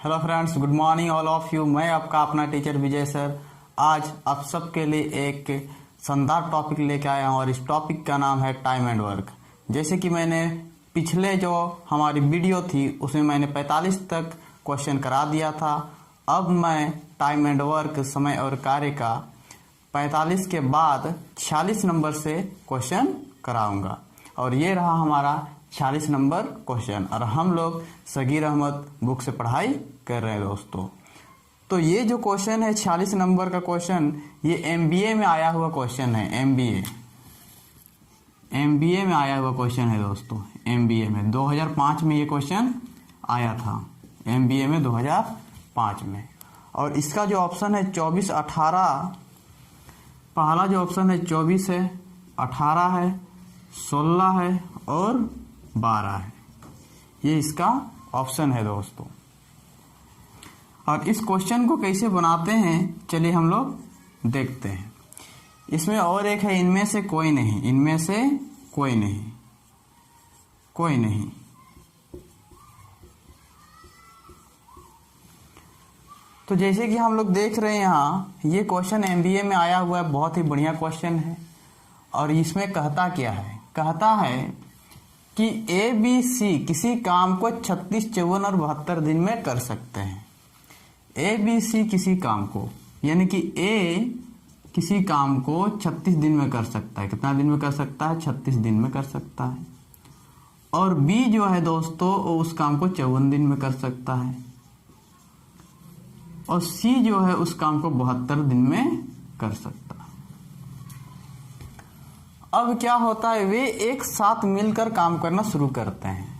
Hello friends, good morning all of you. मैं आपका अपना टीचर विजय सर आज आप सबके लिए एक शानदार टॉपिक लेके आया हूँ और इस टॉपिक का नाम है टाइम एंड वर्क। जैसे कि मैंने पिछले जो हमारी वीडियो थी उसमें मैंने 45 तक क्वेश्चन करा दिया था। अब मैं टाइम एंड वर्क समय और कार्य का 45 के बाद 46 नंबर से क्वेश्चन कराऊंगा और ये रहा हमारा 46 नंबर क्वेश्चन और हम लोग सगीर अहमद बुक से पढ़ाई कर रहे हैं दोस्तों। तो ये जो क्वेश्चन है 46 नंबर का क्वेश्चन, ये एमबीए में आया हुआ क्वेश्चन है। एमबीए में आया हुआ क्वेश्चन है दोस्तों। एमबीए में 2005 में ये क्वेश्चन आया था, एमबीए में 2005 में। और इसका जो ऑप्शन है 24, 18, पहला जो ऑप्शन है 24 है, 18 है, 16 है और 12 है। ये इसका ऑप्शन है दोस्तों। और इस क्वेश्चन को कैसे बनाते हैं चलिए हम लोग देखते हैं। इसमें और एक है इनमें से कोई नहीं, इनमें से कोई नहीं, कोई नहीं। तो जैसे कि हम लोग देख रहे हैं यहाँ, ये क्वेश्चन एमबीए में आया हुआ है, बहुत ही बढ़िया क्वेश्चन है। और इसमें कहता क्या है, कहता है कि ए बी सी किसी काम को 36, 54 और 72 दिन में कर सकते हैं। ए बी सी किसी काम को, यानी कि ए किसी काम को 36 दिन में कर सकता है। कितना दिन में कर सकता है? 36 दिन में कर सकता है। और बी जो है दोस्तों उस काम को 54 दिन में कर सकता है। और सी जो है उस काम को 72 दिन में कर सकता है। अब क्या होता है, वे एक साथ मिलकर काम करना शुरू करते हैं।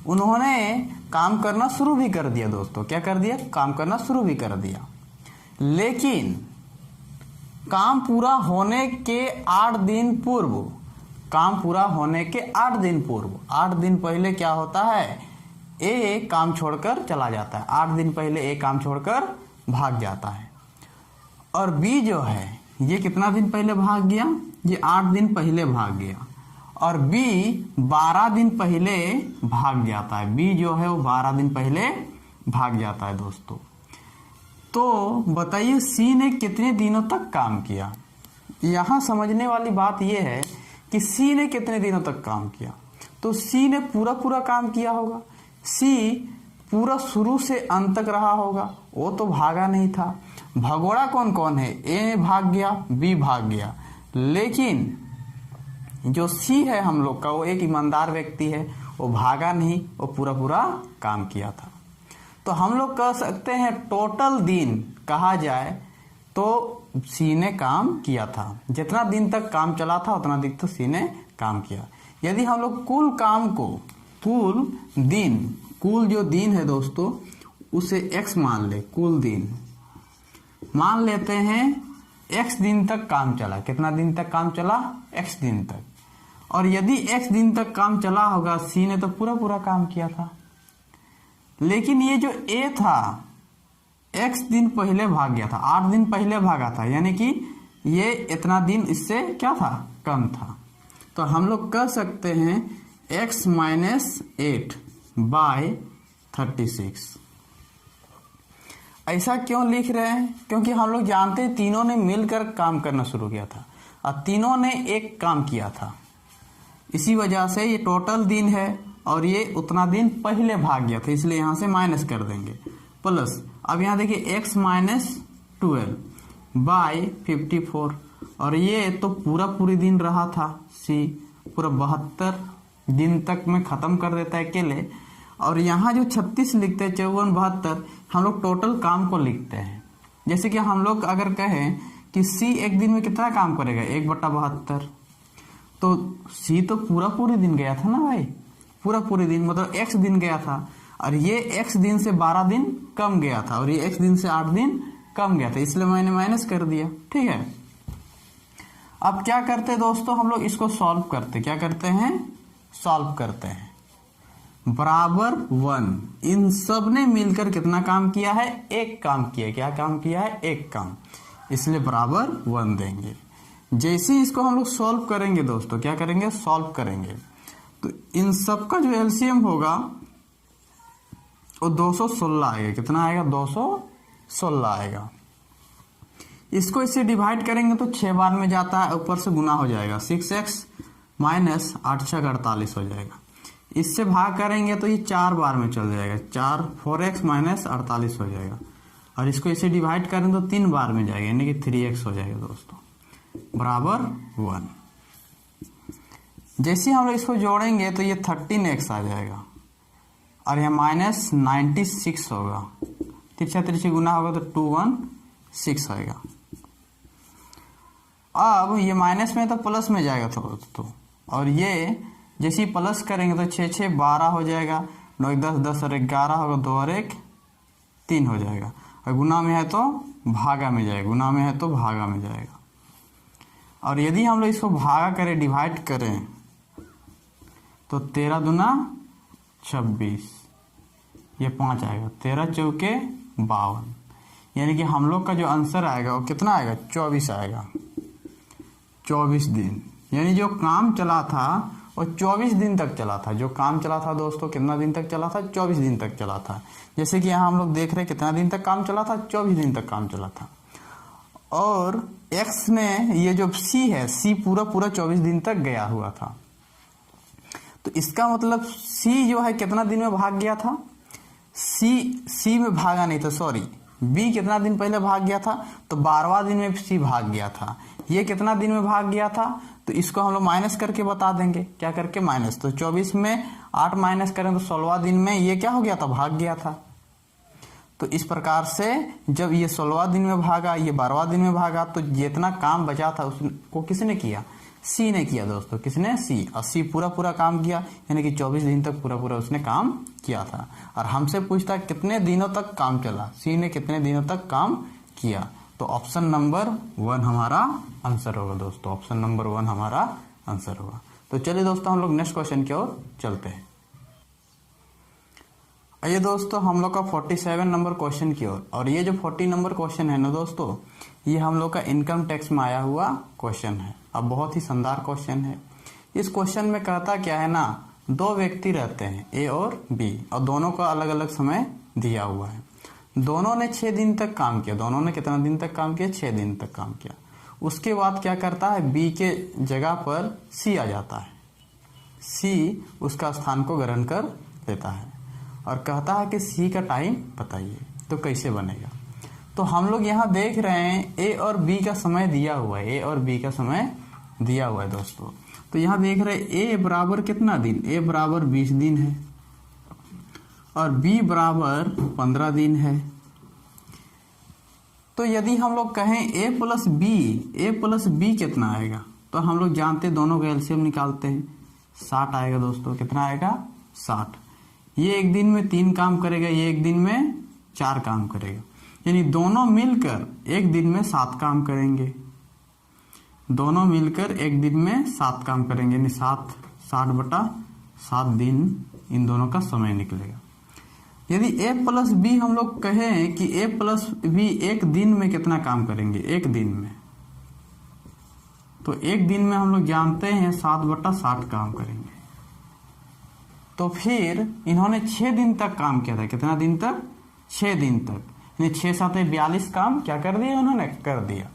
उन्होंने काम करना शुरू भी कर दिया दोस्तों। क्या कर दिया? काम करना शुरू भी कर दिया। लेकिन काम पूरा होने के 8 दिन पूर्व, काम पूरा होने के 8 दिन पूर्व, 8 दिन पहले क्या होता है, ए काम छोड़कर चला जाता है। 8 दिन पहले ए काम छोड़कर भाग जाता है। और बी जो है ये कितना दिन पहले भाग गया? ये 8 दिन पहले भाग गया। और बी 12 दिन पहले भाग जाता है। बी जो है वो 12 दिन पहले भाग जाता है दोस्तों। तो बताइए सी ने कितने दिनों तक काम किया? यहाँ समझने वाली बात यह है कि सी ने कितने दिनों तक काम किया। तो सी ने पूरा काम किया होगा। सी पूरा शुरू से अंत तक रहा होगा, वो तो भागा नहीं था। भगोड़ा कौन कौन है? ए भाग गया, बी भाग गया। लेकिन जो सी है हम लोग का, वो एक ईमानदार व्यक्ति है, वो भागा नहीं, वो पूरा काम किया था। तो हम लोग कह सकते हैं टोटल दिन कहा जाए तो सी ने काम किया था। जितना दिन तक काम चला था उतना दिन तक सी ने काम किया। यदि हम लोग कुल काम को, कुल जो दिन है दोस्तों उसे x मान ले, कुल दिन मान लेते हैं। x दिन तक काम चला। कितना दिन तक काम चला? x दिन तक। और यदि x दिन तक काम चला होगा, सी ने तो पूरा काम किया था। लेकिन ये जो a था x दिन पहले भाग गया था, 8 दिन पहले भागा था, यानी कि ये इतना दिन इससे क्या था? कम था। तो हम लोग कह सकते हैं x - 8 बाय 36। ऐसा क्यों लिख रहे हैं? क्योंकि हम लोग जानते हैं तीनों ने मिलकर काम करना शुरू किया था और तीनों ने एक काम किया था। इसी वजह से ये टोटल दिन है और ये उतना दिन पहले भाग गया था, इसलिए यहां से माइनस कर देंगे। प्लस अब यहां देखिए x - 12 बाय 54। और ये तो पूरी दिन रहा था। सी पूरा 72 दिन तक में खत्म कर देता है अकेले। और यहाँ जो 36 लिखते हैं, 54, 72, हम लोग टोटल काम को लिखते हैं। जैसे कि हम लोग अगर कहें कि सी एक दिन में कितना काम करेगा, 1/72, तो सी तो पूरी दिन गया था ना भाई, पूरी दिन मतलब x दिन गया था। और ये x दिन से 12 दिन कम गया था और ये x दिन से 8 दिन कम गया था, इसलिए मैंने माइनस कर दिया। ठीक है। अब क्या करते हैं दोस्तों, हम लोग इसको सॉल्व करते। क्या करते हैं? सॉल्व करते हैं। बराबर 1। इन सब ने मिलकर कितना काम किया है? एक काम किया। क्या काम किया है? एक काम, इसलिए बराबर 1 देंगे। जैसे इसको हम लोग सॉल्व करेंगे दोस्तों, क्या करेंगे? सॉल्व करेंगे। तो इन सब का जो एलसीएम होगा और 216 आएगा। कितना आएगा? 216 आएगा। इसको इससे डिवाइड करेंगे तो 6 बार में जाता है, ऊपर से गुना हो जाएगा। 6x माइनस 8 6 48 हो जाएगा। इससे भाग करेंगे तो ये 4 बार में चल जाएगा। 4x माइनस 48 हो जाएगा। और इसको इसे डिवाइड करें तो 3 बार में जाएगा, यानी कि 3x हो जाएगा दोस्तों, बराबर 1। जैसे हम लोग इसको जोड़ेंगे तो ये 13x आ जाएगा और यह माइनस 96 होगा। तिरछा तिरछी गुना होगा तो 216 आएगा। अब ये माइनस में तो प्लस में जाएगा दोस्तों, और ये जैसे ही प्लस करेंगे तो 6 6 12 हो जाएगा, 9 1 10 10 और 11 होगा, 2 और 1 3 हो जाएगा। और गुना में है तो भागा में जाएगा, गुना में है तो भागा में जाएगा। और यदि हम लोग इसको भागा करें, डिवाइड करें तो 13 दूना 26, ये 5 आएगा। 13 चौके 52, यानी कि हम लोग का जो आंसर आएगा वो कितना आएगा? 24 आएगा। 24 दिन, यानी जो काम चला था वो 24 दिन तक चला था। जो काम चला था दोस्तों कितना दिन तक चला था? 24 दिन तक चला था। जैसे कि यहाँ हम लोग देख रहे हैं कितना दिन तक काम चला था? 24 दिन तक काम चला था। और x में ये जो c है, c पूरा 24 दिन तक गया हुआ था। तो इसका मतलब c जो है कितना दिन में भाग गया था? c में भागा नहीं था, सॉरी, b कितना दिन पहले भाग गया था? तो 12वां दिन में c भाग गया था। ये कितना दिन में भाग गया था? तो इसको हम लोग माइनस करके बता देंगे। क्या करके? माइनस। तो 24 में 8 माइनस करें तो 16वां दिन में ये क्या हो गया था? भाग गया था। तो इस प्रकार से जब ये 16वां दिन में भागा, ये 12वां दिन में भागा, तो जितना काम बचा था उसको किसने किया? सी ने किया दोस्तों। किसने? सी। और सी पूरा काम किया, यानी कि 24 दिन तक पूरा उसने काम किया था। और हमसे पूछता कितने दिनों तक काम चला, सी ने कितने दिनों तक काम किया। तो ऑप्शन नंबर 1 हमारा आंसर होगा दोस्तों। ऑप्शन नंबर 1 हमारा आंसर होगा। तो चलिए दोस्तों हम लोग नेक्स्ट क्वेश्चन की ओर चलते हैं। आइए दोस्तों हम लोग का 47 नंबर क्वेश्चन की ओर। और ये जो 40 नंबर क्वेश्चन है ना दोस्तों, ये हम लोग का इनकम टैक्स में आया हुआ क्वेश्चन है। अब बहुत ही शानदार क्वेश्चन है। इस क्वेश्चन में कहता क्या है ना, 2 व्यक्ति रहते हैं ए और बी, और दोनों का अलग अलग समय दिया हुआ है। दोनों ने 6 दिन तक काम किया। दोनों ने कितना दिन तक काम किया? 6 दिन तक काम किया। उसके बाद क्या करता है, बी के जगह पर सी आ जाता है। सी उसका स्थान को ग्रहण कर लेता है और कहता है कि सी का टाइम बताइए। तो कैसे बनेगा? तो हम लोग यहाँ देख रहे हैं ए और बी का समय दिया हुआ है। ए और बी का समय दिया हुआ है दोस्तों। तो यहाँ देख रहे हैं ए बराबर कितना दिन? ए बराबर 20 दिन है और बी बराबर 15 दिन है। तो यदि हम लोग कहें ए प्लस बी कितना आएगा, तो हम लोग जानते हैं दोनों का एलसीएम निकालते हैं। 60 आएगा दोस्तों। कितना आएगा? 60। ये एक दिन में 3 काम करेगा, ये एक दिन में 4 काम करेगा, यानी दोनों मिलकर एक दिन में 7 काम करेंगे। दोनों मिलकर एक दिन में 7 काम करेंगे, यानी 60/7 दिन इन दोनों का समय निकलेगा। यदि ए प्लस बी हम लोग कहें कि ए प्लस बी एक दिन में कितना काम करेंगे, एक दिन में, तो एक दिन में हम लोग जानते हैं 7/60 काम करेंगे। तो फिर इन्होंने 6 दिन तक काम किया था। कितना दिन तक? 6 दिन तक, यानी 6 7 42 काम क्या कर दिया उन्होंने? कर दिया।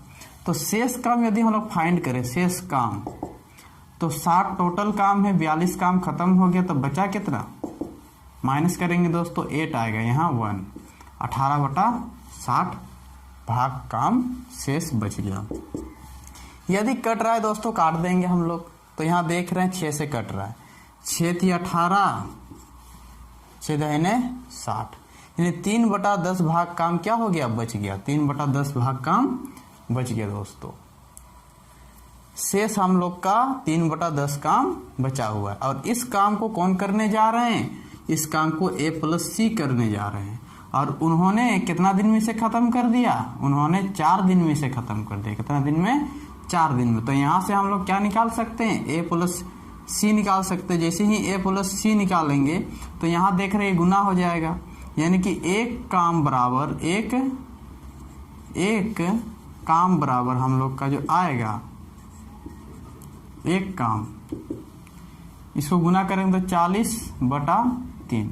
तो शेष काम यदि हम लोग फाइंड करें, शेष काम, तो 60 टोटल काम है, 42 काम खत्म हो गया, तो बचा कितना? माइनस करेंगे दोस्तों 8 आएगा, यहाँ 1, 18/60 भाग काम शेष बच गया। यदि कट रहा है दोस्तों काट देंगे हम लोग। तो यहाँ देख रहे हैं 6 से कट रहा है, 6 × 18, 6 × 60, यानी 3/10 भाग काम क्या हो गया? बच गया। 3/10 भाग काम बच गया दोस्तों। शेष हम लोग का 3/10 काम बचा हुआ है। और इस काम को कौन करने जा रहे हैं? इस काम को ए प्लस सी करने जा रहे हैं। और उन्होंने कितना दिन में से खत्म कर दिया? उन्होंने 4 दिन में से खत्म कर दिया। कितना दिन में? 4 दिन में। तो यहाँ से हम लोग क्या निकाल सकते हैं? ए प्लस सी निकाल सकते हैं। जैसे ही ए प्लस सी निकालेंगे तो यहाँ देख रहे हैं गुना हो जाएगा, यानी कि एक काम बराबर हम लोग का जो आएगा, एक काम, इसको गुना करेंगे तो 40/3,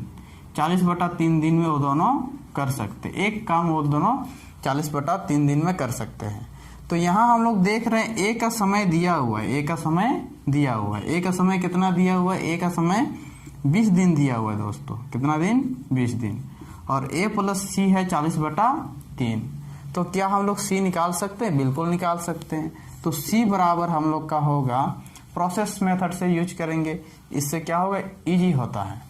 40/3 दिन में वो दोनों कर सकते, एक काम वो दोनों 40/3 दिन में कर सकते हैं। तो यहाँ हम लोग देख रहे हैं ए का समय दिया हुआ है, ए का समय दिया हुआ है, ए का समय कितना दिया हुआ है, ए का समय 20 दिन दिया हुआ है दोस्तों। कितना दिन? 20 दिन। और ए प्लस सी है 40/3। तो क्या हम लोग सी निकाल सकते हैं? बिल्कुल निकाल सकते हैं। तो सी बराबर हम लोग का होगा, प्रोसेस मेथड से यूज करेंगे, इससे क्या होगा, इजी होता है।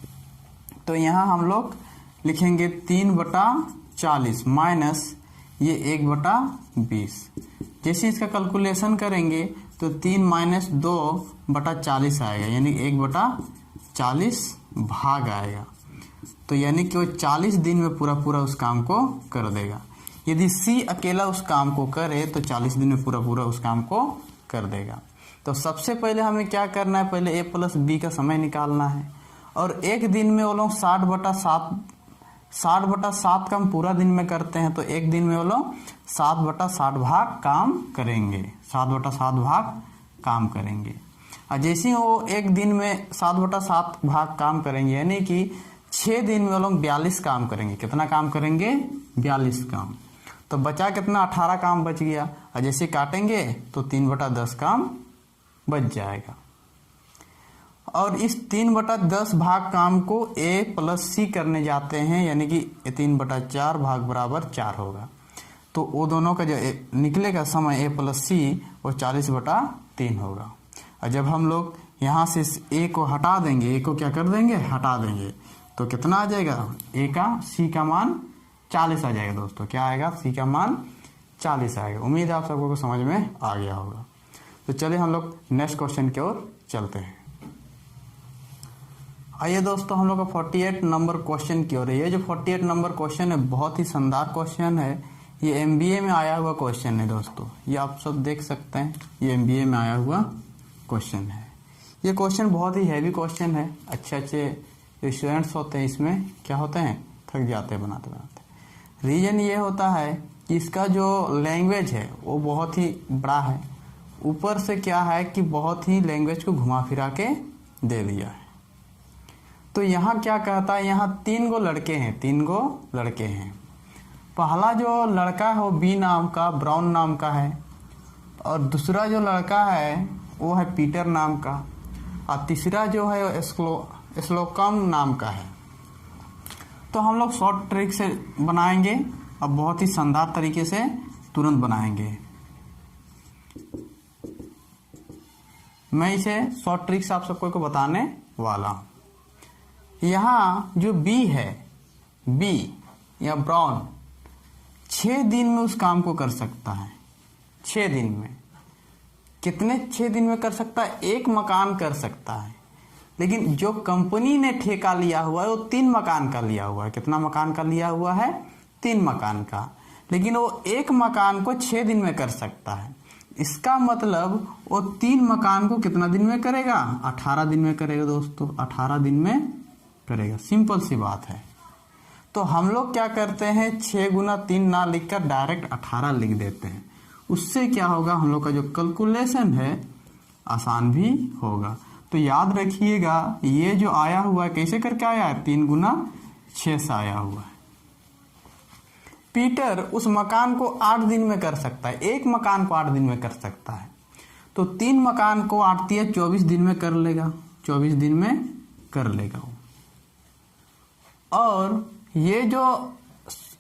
तो यहाँ हम लोग लिखेंगे 3/40 माइनस ये 1/20। जैसे इसका कैलकुलेशन करेंगे तो 3 माइनस 2/40 आएगा, यानी 1/40 भाग आएगा। तो यानी कि वो 40 दिन में पूरा पूरा उस काम को कर देगा। यदि सी अकेला उस काम को करे तो 40 दिन में पूरा पूरा उस काम को कर देगा। तो सबसे पहले हमें क्या करना है, पहले ए प्लस बी का समय निकालना है। और एक दिन में वो लोग 60/7 काम पूरा दिन में करते हैं, तो एक दिन में वो लोग 7/60 भाग काम करेंगे, 7/7 भाग काम करेंगे। और जैसे ही वो एक दिन में 7/7 भाग काम करेंगे, यानी कि 6 दिन में वो लोग 42 काम करेंगे। कितना काम करेंगे? 42 काम। तो बचा कितना? 18 काम बच गया। और जैसे काटेंगे तो 3/10 काम बच जाएगा। और इस 3/10 भाग काम को ए प्लस सी करने जाते हैं, यानी कि 3/4 भाग बराबर 4 होगा। तो वो दोनों का जो निकलेगा समय ए प्लस सी वो 40/3 होगा। और जब हम लोग यहाँ से ए को हटा देंगे, ए को क्या कर देंगे? हटा देंगे, तो कितना आ जाएगा? ए का सी का मान 40 आ जाएगा दोस्तों। क्या आएगा? सी का मान 40 आएगा। उम्मीद है आप सबको को समझ में आ गया होगा। तो चलिए हम लोग नेक्स्ट क्वेश्चन की ओर चलते हैं। आइए दोस्तों हम लोग का 48 नंबर क्वेश्चन की ओर। ये जो 48 नंबर क्वेश्चन है बहुत ही शानदार क्वेश्चन है। ये एमबीए में आया हुआ क्वेश्चन है दोस्तों, ये आप सब देख सकते हैं, ये एमबीए में आया हुआ क्वेश्चन है। ये क्वेश्चन बहुत ही हैवी क्वेश्चन है। अच्छे जो स्टूडेंट्स होते हैं इसमें क्या होते हैं, थक जाते हैं बनाते बनाते। रीजन ये होता है कि इसका जो लैंग्वेज है वो बहुत ही बड़ा है, ऊपर से क्या है कि बहुत ही लैंग्वेज को घुमा फिरा के दे दिया है। तो यहाँ क्या कहता है, यहाँ 3 गो लड़के हैं, 3 गो लड़के हैं। पहला जो लड़का है वो बी नाम का, ब्राउन नाम का है, और दूसरा जो लड़का है वो है पीटर नाम का, और तीसरा जो है वो स्लोकम नाम का है। तो हम लोग शॉर्ट ट्रिक से बनाएंगे और बहुत ही शानदार तरीके से तुरंत बनाएंगे। मैं इसे शॉर्ट ट्रिक से आप सबको को बताने वाला हूँ। यहाँ जो बी है, बी या ब्राउन 6 दिन में उस काम को कर सकता है। 6 दिन में कितने? 6 दिन में कर सकता है, 1 मकान कर सकता है। लेकिन जो कंपनी ने ठेका लिया हुआ है वो 3 मकान का लिया हुआ है। कितना मकान का लिया हुआ है? 3 मकान का। लेकिन वो 1 मकान को 6 दिन में कर सकता है। इसका मतलब वो 3 मकान को कितना दिन में करेगा? 18 दिन में करेगा दोस्तों, 18 दिन में करेगा। सिंपल सी बात है। तो हम लोग क्या करते हैं, 6 गुना 3 ना लिखकर डायरेक्ट 18 लिख देते हैं। उससे क्या होगा, हम लोग का जो कैलकुलेशन है आसान भी होगा। तो याद रखिएगा ये जो आया हुआ है कैसे करके आया है, 3 गुना 6 से आया हुआ है। पीटर उस मकान को 8 दिन में कर सकता है, 1 मकान को 8 दिन में कर सकता है। तो 3 मकान को 8 या 24 दिन में कर लेगा, 24 दिन में कर लेगा वो। और ये जो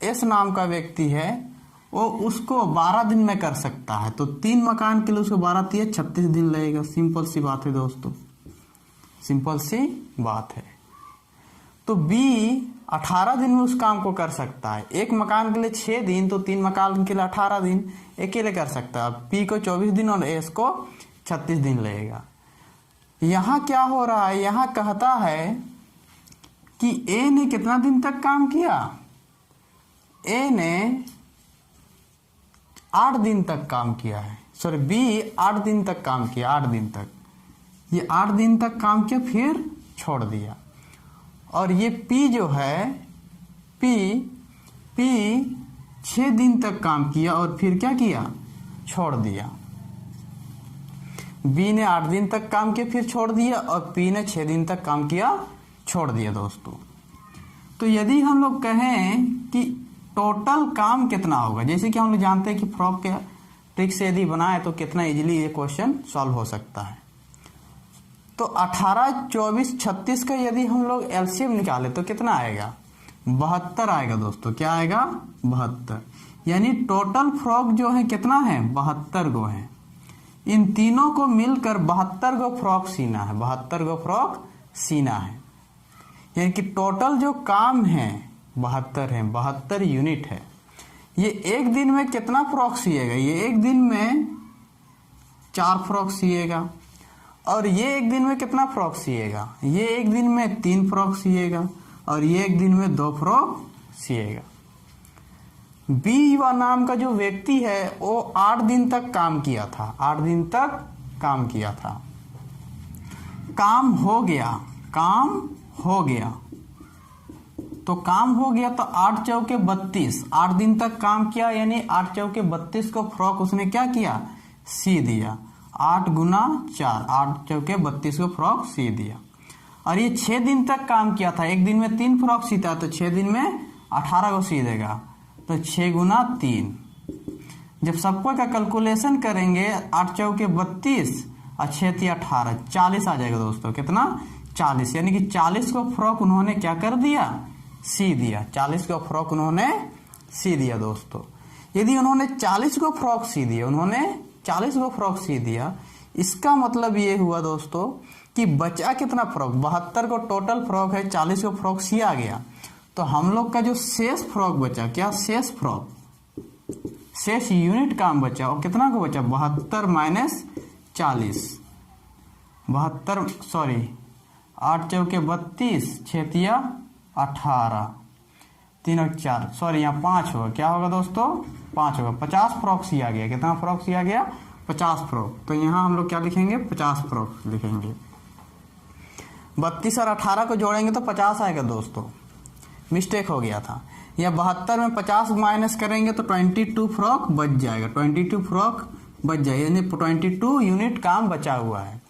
एस नाम का व्यक्ति है वो उसको 12 दिन में कर सकता है। तो 3 मकान के लिए उसको 12 या 36 दिन लगेगा। सिंपल सी बात है दोस्तों, सिंपल सी बात है। तो बी 18 दिन में उस काम को कर सकता है। 1 मकान के लिए 6 दिन, तो 3 मकान के लिए 18 दिन अकेले कर सकता है। पी को 24 दिन और एस को 36 दिन लगेगा। यहाँ क्या हो रहा है, यहाँ कहता है कि ए ने कितना दिन तक काम किया, ए ने 8 दिन तक काम किया है। सॉरी, बी 8 दिन तक काम किया, 8 दिन तक। ये 8 दिन तक काम किया फिर छोड़ दिया। और ये पी जो है, पी 6 दिन तक काम किया और फिर क्या किया, छोड़ दिया। बी ने 8 दिन तक काम किया फिर छोड़ दिया, और पी ने 6 दिन तक काम किया छोड़ दिया दोस्तों। तो यदि हम लोग कहें कि टोटल काम कितना होगा, जैसे कि हम लोग जानते हैं कि फ्रॉक के ट्रिक से यदि बनाए तो कितना इजीली ये क्वेश्चन सॉल्व हो सकता है। तो 18, 24, 36 का यदि हम लोग एलसीएम निकाले तो कितना आएगा? 72 आएगा दोस्तों। क्या आएगा? 72। यानी टोटल फ्रॉक जो है कितना है? 72 गो है। इन तीनों को मिलकर 72 गो फ्रॉक सीना है, 72 गो फ्रॉक सीना है। यानी कि टोटल जो काम है 72 है, 72 यूनिट है। ये एक दिन में कितना फ्रॉक सिएगा? ये एक दिन में 4 फ्रॉक सिएगा। और ये एक दिन में कितना फ्रॉक सिएगा? ये एक दिन में 3 फ्रॉक सिएगा। और ये एक दिन में 2 फ्रॉक सिएगा। बी नाम का जो व्यक्ति है वो 8 दिन तक काम किया था, 8 दिन तक काम किया था। काम हो गया, काम हो गया। तो काम हो गया तो 8 चौके 32, 8 दिन तक काम किया, यानी 8 चौके 32 को फ्रॉक उसने क्या किया? सी दिया। 8 गुना 4, 8 चौके 32 को फ्रॉक सी दिया। और ये 6 दिन तक काम किया था, एक दिन में 3 फ्रॉक सीता, तो 6 दिन में 18 को सी देगा। तो 6 गुना 3, जब सबको का कैलकुलेशन करेंगे 8 चौके 32 और 6 थी 18, 40 आ जाएगा दोस्तों। कितना? 40। यानी कि 40 को फ्रॉक उन्होंने क्या कर दिया? सी दिया। 40 को फ्रॉक उन्होंने सी दिया दोस्तों। यदि उन्होंने 40 को फ्रॉक सी दिया, उन्होंने 40 को फ्रॉक सी दिया, इसका मतलब ये हुआ दोस्तों कि बचा कितना फ्रॉक? 72 को टोटल फ्रॉक है, 40 को फ्रॉक सिया गया। तो हम लोग का जो शेष फ्रॉक बचा, क्या शेष फ्रॉक, शेष यूनिट काम बचा, और कितना को बचा? 72 माइनस 40, 72 सॉरी 8 चौके 32, 6 तिया 18, 3 और 4 सॉरी यहाँ 5 होगा। क्या होगा दोस्तों? 5 होगा। 50 फ्रॉक सिया गया। कितना फ्रॉक सिया गया? 50 फ्रॉक। तो यहाँ हम लोग क्या लिखेंगे? 50 फ्रॉक लिखेंगे। 32 और 18 को जोड़ेंगे तो 50 आएगा दोस्तों। मिस्टेक हो गया था। या 72 में 50 माइनस करेंगे तो 22 फ्रॉक बच जाएगा, 22 फ्रॉक बच जाएगा, यानी 22 यूनिट काम बचा हुआ है।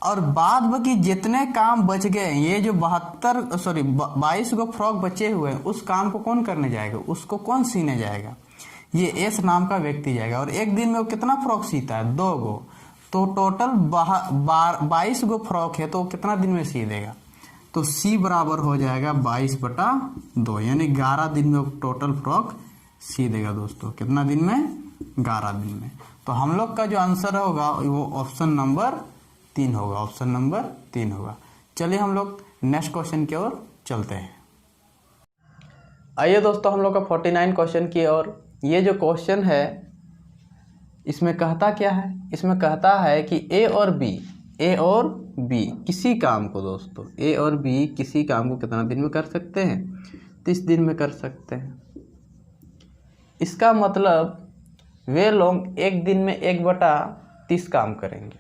और बाद बाकी जितने काम बच गए, ये जो 22 को फ्रॉक बचे हुए हैं, उस काम को कौन करने जाएगा? उसको कौन सीने जाएगा? ये एस नाम का व्यक्ति जाएगा। और एक दिन में वो कितना फ्रॉक सीता है? 2 गो। तो टोटल 22 गो फ्रॉक है, तो कितना दिन में सी देगा? तो सी बराबर हो जाएगा 22/2, यानी 11 दिन में टोटल फ्रॉक सी देगा दोस्तों। कितना दिन में? 11 दिन में। तो हम लोग का जो आंसर होगा वो ऑप्शन नंबर 3 होगा, ऑप्शन नंबर 3 होगा। चलिए हम लोग नेक्स्ट क्वेश्चन की ओर चलते हैं। आइए दोस्तों हम लोग का 49 क्वेश्चन की ओर। ये जो क्वेश्चन है इसमें कहता क्या है? इसमें कहता है कि ए और बी किसी काम को दोस्तों, ए और बी किसी काम को कितना दिन में कर सकते हैं? 30 दिन में कर सकते हैं। इसका मतलब वे लोग एक दिन में 1/30 काम करेंगे।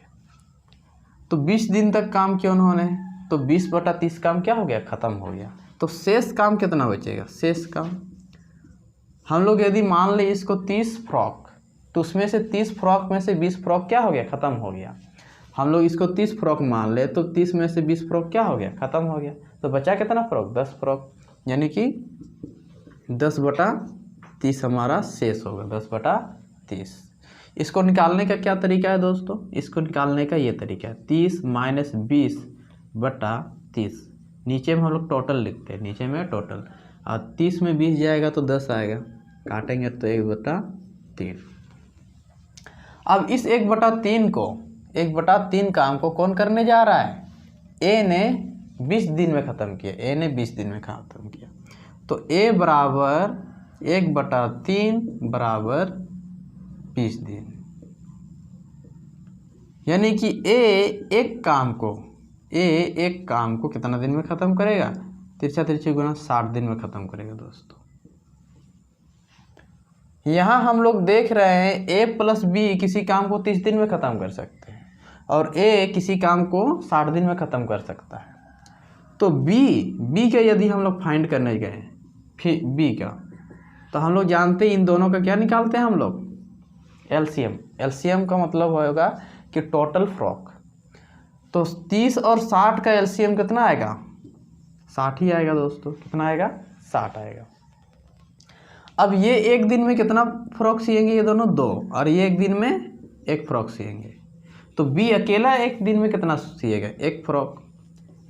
तो 20 दिन तक काम किया उन्होंने, तो 20/30 काम क्या हो गया? खत्म हो गया। तो शेष काम कितना बचेगा? शेष काम हम लोग यदि मान ले इसको 30 फ्रॉक, तो उसमें से 30 फ्रॉक में से 20 फ्रॉक क्या हो गया? खत्म हो गया। हम लोग इसको 30 फ्रॉक मान ले, तो 30 में से 20 फ्रॉक क्या हो गया? खत्म हो गया। तो बचा कितना फ्रॉक? 10 फ्रॉक, यानी कि 10/30 हमारा शेष होगा, 10/30। इसको निकालने का क्या तरीका है दोस्तों? इसको निकालने का ये तरीका है 30 माइनस 20/30। नीचे में हम लोग टोटल लिखते हैं, नीचे में टोटल, और 30 में 20 जाएगा तो 10 आएगा, काटेंगे तो 1/3। अब इस 1/3 को, 1/3 काम को कौन करने जा रहा है? ए ने 20 दिन में ख़त्म किया, ए ने 20 दिन में ख़त्म किया। तो ए बराबर 1/3 बराबर 20 दिन, यानी कि ए एक काम को कितना दिन में ख़त्म करेगा? 3 गुना 60 दिन में ख़त्म करेगा दोस्तों। यहाँ हम लोग देख रहे हैं ए प्लस बी किसी काम को 30 दिन में ख़त्म कर सकते हैं, और ए किसी काम को 60 दिन में ख़त्म कर सकता है। तो बी का यदि हम लोग फाइंड करने गए फिर बी का, तो हम लोग जानते हैं इन दोनों का क्या निकालते हैं हम लोग? एलसीएम। एलसीएम का मतलब होगा कि टोटल फ्रॉक। तो 30 और 60 का एलसीएम कितना आएगा? 60 ही आएगा दोस्तों। कितना आएगा? 60 आएगा। अब ये एक दिन में कितना फ्रॉक सिएंगे? ये दोनों 2, और ये एक दिन में 1 फ्रॉक सिएंगे। तो बी अकेला एक दिन में कितना सिएगा? 1 फ्रॉक,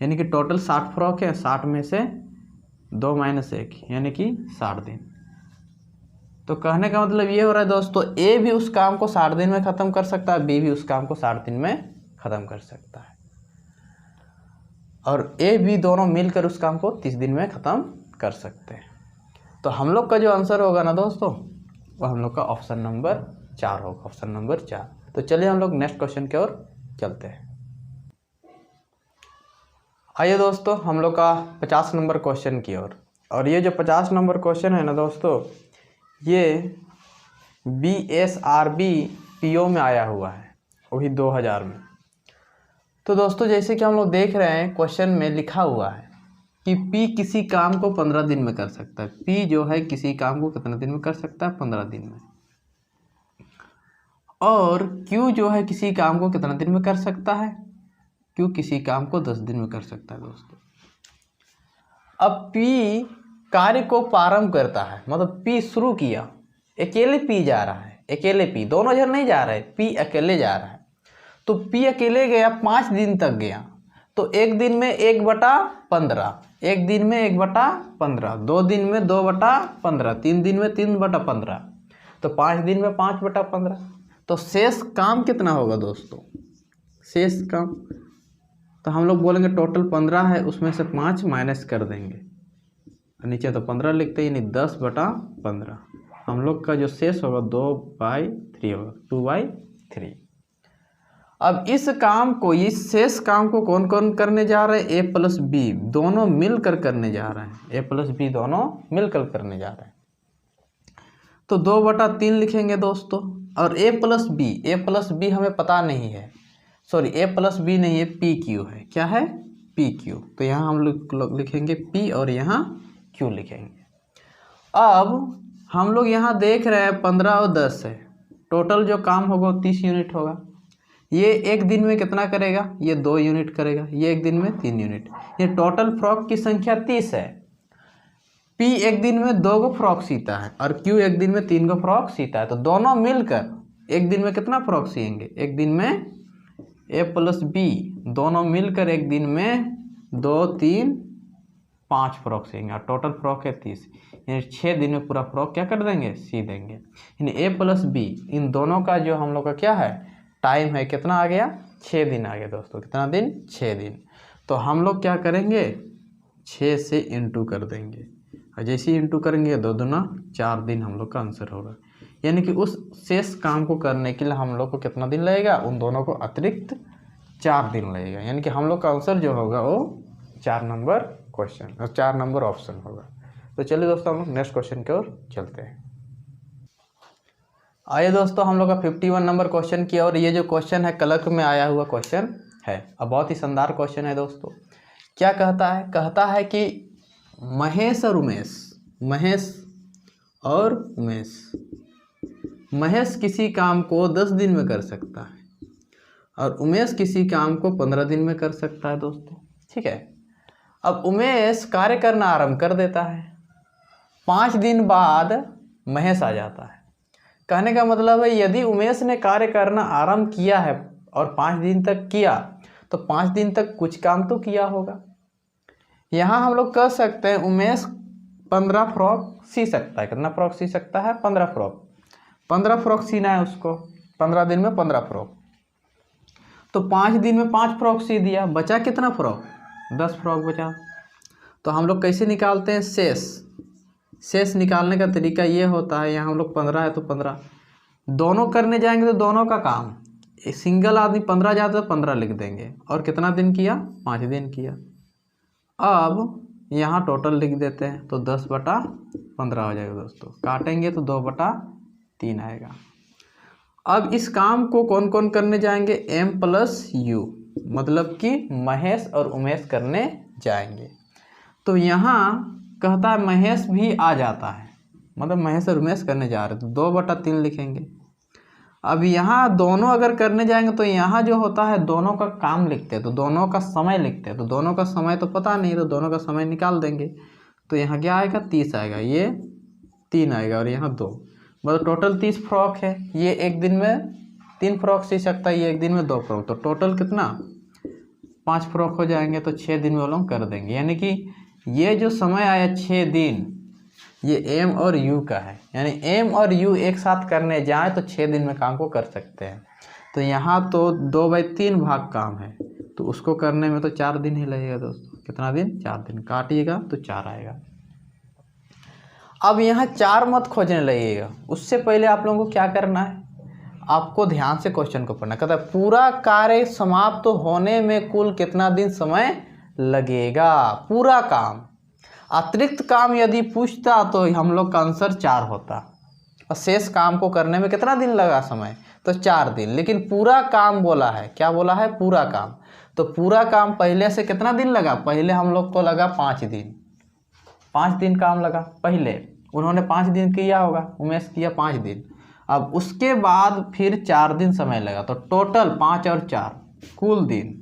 यानी कि टोटल 60 फ्रॉक है। 60 में से 2 - 1 यानी कि 60 दिन। तो कहने का मतलब ये हो रहा है दोस्तों, ए भी उस काम को 60 दिन में ख़त्म कर सकता है, बी भी उस काम को 60 दिन में ख़त्म कर सकता है, और ए बी दोनों मिलकर उस काम को 30 दिन में ख़त्म कर सकते हैं। तो हम लोग का जो आंसर होगा ना दोस्तों, वो हम लोग का ऑप्शन नंबर 4 होगा, ऑप्शन नंबर 4। तो चलिए हम लोग नेक्स्ट क्वेश्चन की ओर चलते हैं। आइए दोस्तों हम लोग का 50 नंबर क्वेश्चन की ओर। और ये जो 50 नंबर क्वेश्चन है ना दोस्तों, ये BSRB PO में आया हुआ है, वही 2000 में। तो दोस्तों जैसे कि हम लोग देख रहे हैं क्वेश्चन में लिखा हुआ है कि P किसी काम को 15 दिन में कर सकता है। P जो है किसी काम को कितने दिन में कर सकता है? 15 दिन में। और Q जो है किसी काम को कितने दिन में कर सकता है? Q किसी काम को 10 दिन में कर सकता है दोस्तों। अब P कार्य को प्रारंभ करता है, मतलब P शुरू किया, अकेले P जा रहा है, अकेले P, दोनों जन नहीं जा रहे, P अकेले जा रहा है। तो P अकेले गया, 5 दिन तक गया, तो एक दिन में 1/15, एक दिन में 1/15, 2 दिन में 2/15, 3 दिन में 3/15, तो 5 दिन में 5/15। तो शेष काम कितना होगा दोस्तों? शेष काम तो हम लोग बोलेंगे टोटल 15 है, उसमें से 5 माइनस कर देंगे, नीचे तो 15 लिखते हैं, यानी 10/15। हम लोग का जो शेष होगा 2/3 होगा, 2/3। अब इस काम को, इस शेष काम को कौन कौन करने जा रहे हैं? A + B दोनों मिलकर करने जा रहे हैं, A + B दोनों मिलकर करने जा रहे हैं। तो 2/3 लिखेंगे दोस्तों। और A + B हमें पता नहीं है, सॉरी A + B नहीं है, PQ है। क्या है? PQ। तो यहाँ हम लोग लिखेंगे P और यहाँ Q लिखेंगे। अब हम लोग यहाँ देख रहे हैं 15 और 10 है, टोटल जो काम होगा 30 यूनिट होगा। ये एक दिन में कितना करेगा? ये 2 यूनिट करेगा, ये एक दिन में 3 यूनिट। ये टोटल फ्रॉक की संख्या 30 है। P एक दिन में 2 को फ्रॉक सीता है और Q एक दिन में 3 को फ्रॉक सीता है। तो दोनों मिलकर एक दिन में कितना फ्रॉक सीएंगे? एक दिन में A + B दोनों मिलकर एक दिन में 2, 3, 5 फ्रॉक सीएंगे, और टोटल फ्रॉक है 30, यानी 6 दिन में पूरा फ्रॉक क्या कर देंगे? सी देंगे। यानी A + B इन दोनों का जो हम लोग का क्या है? टाइम है, कितना आ गया? 6 दिन आ गया दोस्तों। कितना दिन? 6 दिन। तो हम लोग क्या करेंगे? 6 से इंटू कर देंगे, और जैसे ही इंटू करेंगे 2 दूना 4 दिन हम लोग का आंसर होगा। यानी कि उस शेष काम को करने के लिए हम लोग को कितना दिन लगेगा? उन दोनों को अतिरिक्त 4 दिन लगेगा। यानी कि हम लोग का आंसर जो होगा वो 4 नंबर क्वेश्चन और 4 नंबर ऑप्शन होगा। तो चलिए दोस्तों हम लोग नेक्स्ट क्वेश्चन की ओर चलते हैं। आइए दोस्तों हम लोग का 51 नंबर क्वेश्चन की ओर। ये जो क्वेश्चन है कलक में आया हुआ क्वेश्चन है, अब बहुत ही शानदार क्वेश्चन है दोस्तों। क्या कहता है? कहता है कि महेश और उमेश, महेश किसी काम को 10 दिन में कर सकता है और उमेश किसी काम को 15 दिन में कर सकता है दोस्तों। ठीक है। अब उमेश कार्य करना आरंभ कर देता है, 5 दिन बाद महेश आ जाता है। कहने का मतलब है यदि उमेश ने कार्य करना आरंभ किया है और 5 दिन तक किया, तो 5 दिन तक कुछ काम तो किया होगा। यहाँ हम लोग कह सकते हैं उमेश 15 फ्रॉक सी सकता है। कितना फ्रॉक सी सकता है? 15 फ्रॉक। 15 फ्रॉक सीना है उसको, 15 दिन में 15 फ्रॉक। तो 5 दिन में 5 फ्रॉक सी दिया, बचा कितना फ्रॉक? 10 फ्रॉक बचा। तो हम लोग कैसे निकालते हैं शेष? शेष निकालने का तरीका ये होता है, यहाँ हम लोग 15 है तो 15 दोनों करने जाएंगे तो दोनों का काम, सिंगल आदमी 15 जाता तो 15 लिख देंगे। और कितना दिन किया? 5 दिन किया। अब यहाँ टोटल लिख देते हैं, तो 10/15 हो जाएगा दोस्तों। काटेंगे तो 2/3 आएगा। अब इस काम को कौन कौन करने जाएंगे? M + U, मतलब कि महेश और उमेश करने जाएंगे। तो यहाँ कहता है महेश भी आ जाता है, मतलब महेश और उमेश करने जा रहे हैं, तो 2/3 लिखेंगे। अब यहाँ दोनों अगर करने जाएंगे तो यहाँ जो होता है दोनों का काम लिखते हैं, तो दोनों का समय लिखते हैं, तो दोनों का समय तो पता नहीं, तो दोनों का समय निकाल देंगे। तो यहाँ क्या आएगा 30 आएगा, ये 3 आएगा और यहाँ 2, मतलब टोटल 30 फ्रॉक है। ये एक दिन में 3 फ्रॉक सी सकता है, ये एक दिन में 2 फ्रॉक, तो टोटल कितना 5 फ्रॉक हो जाएंगे। तो 6 दिन में वो लोग कर देंगे, यानी कि ये जो समय आया 6 दिन ये एम और यू का है, यानी एम और यू एक साथ करने जाए तो 6 दिन में काम को कर सकते हैं। तो यहाँ तो 2/3 भाग काम है, तो उसको करने में तो 4 दिन ही लगेगा दोस्तों। कितना दिन? 4 दिन। काटिएगा तो 4 आएगा। अब यहाँ 4 मत खोजने लगेगा, उससे पहले आप लोगों को क्या करना है, आपको ध्यान से क्वेश्चन को पढ़ना। कहता है पूरा कार्य समाप्त होने में कुल कितना दिन समय लगेगा, पूरा काम। अतिरिक्त काम यदि पूछता तो हम लोग का आंसर 4 होता, और शेष काम को करने में कितना दिन लगा समय, तो 4 दिन। लेकिन पूरा काम बोला है, क्या बोला है? पूरा काम। तो पूरा काम पहले से कितना दिन लगा? पहले हम लोग को लगा 5 दिन, 5 दिन काम लगा पहले। उन्होंने 5 दिन किया होगा, उमेश किया 5 दिन। अब उसके बाद फिर 4 दिन समय लगा, तो टोटल 5 और 4 कुल दिन।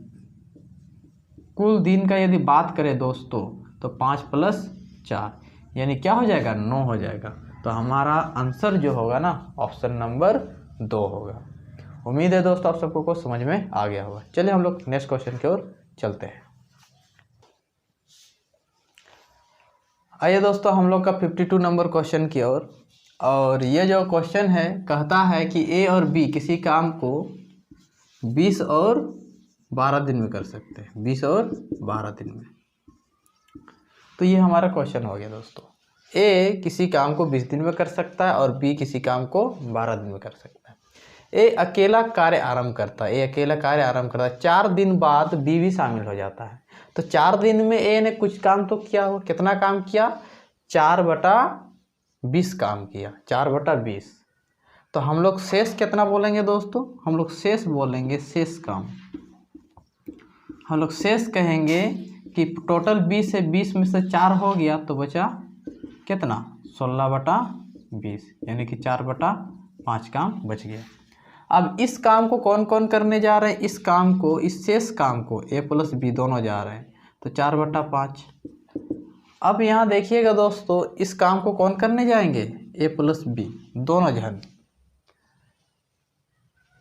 कुल दिन का यदि बात करें दोस्तों तो 5 + 4 यानी क्या हो जाएगा? 9 हो जाएगा। तो हमारा आंसर जो होगा ना ऑप्शन नंबर 2 होगा। उम्मीद है दोस्तों आप सबको को समझ में आ गया होगा। चलिए हम लोग नेक्स्ट क्वेश्चन की ओर चलते हैं। आइए दोस्तों हम लोग का 52 नंबर क्वेश्चन की ओर। और ये जो क्वेश्चन है कहता है कि ए और बी किसी काम को 20 और 12 दिन में कर सकते हैं, 20 और 12 दिन में। तो ये हमारा क्वेश्चन हो गया दोस्तों। ए किसी काम को 20 दिन में कर सकता है और बी किसी काम को 12 दिन में कर सकता है। ए अकेला कार्य आरंभ करता है, 4 दिन बाद बी भी शामिल हो जाता है। तो 4 दिन में ए ने कुछ काम तो किया हो, कितना काम किया? 4/20 काम किया, 4/20। तो हम लोग शेष कितना बोलेंगे दोस्तों? हम लोग शेष बोलेंगे शेष काम। हम लोग शेष कहेंगे कि टोटल 20 है, 20 में से 4 हो गया तो बचा कितना? 16/20, यानी कि 4/5 काम बच गया। अब इस काम को कौन कौन करने जा रहे हैं? इस काम को, इस शेष काम को a + b दोनों जा रहे हैं, तो 4/5। अब यहाँ देखिएगा दोस्तों इस काम को कौन करने जाएंगे? a + b दोनों जन।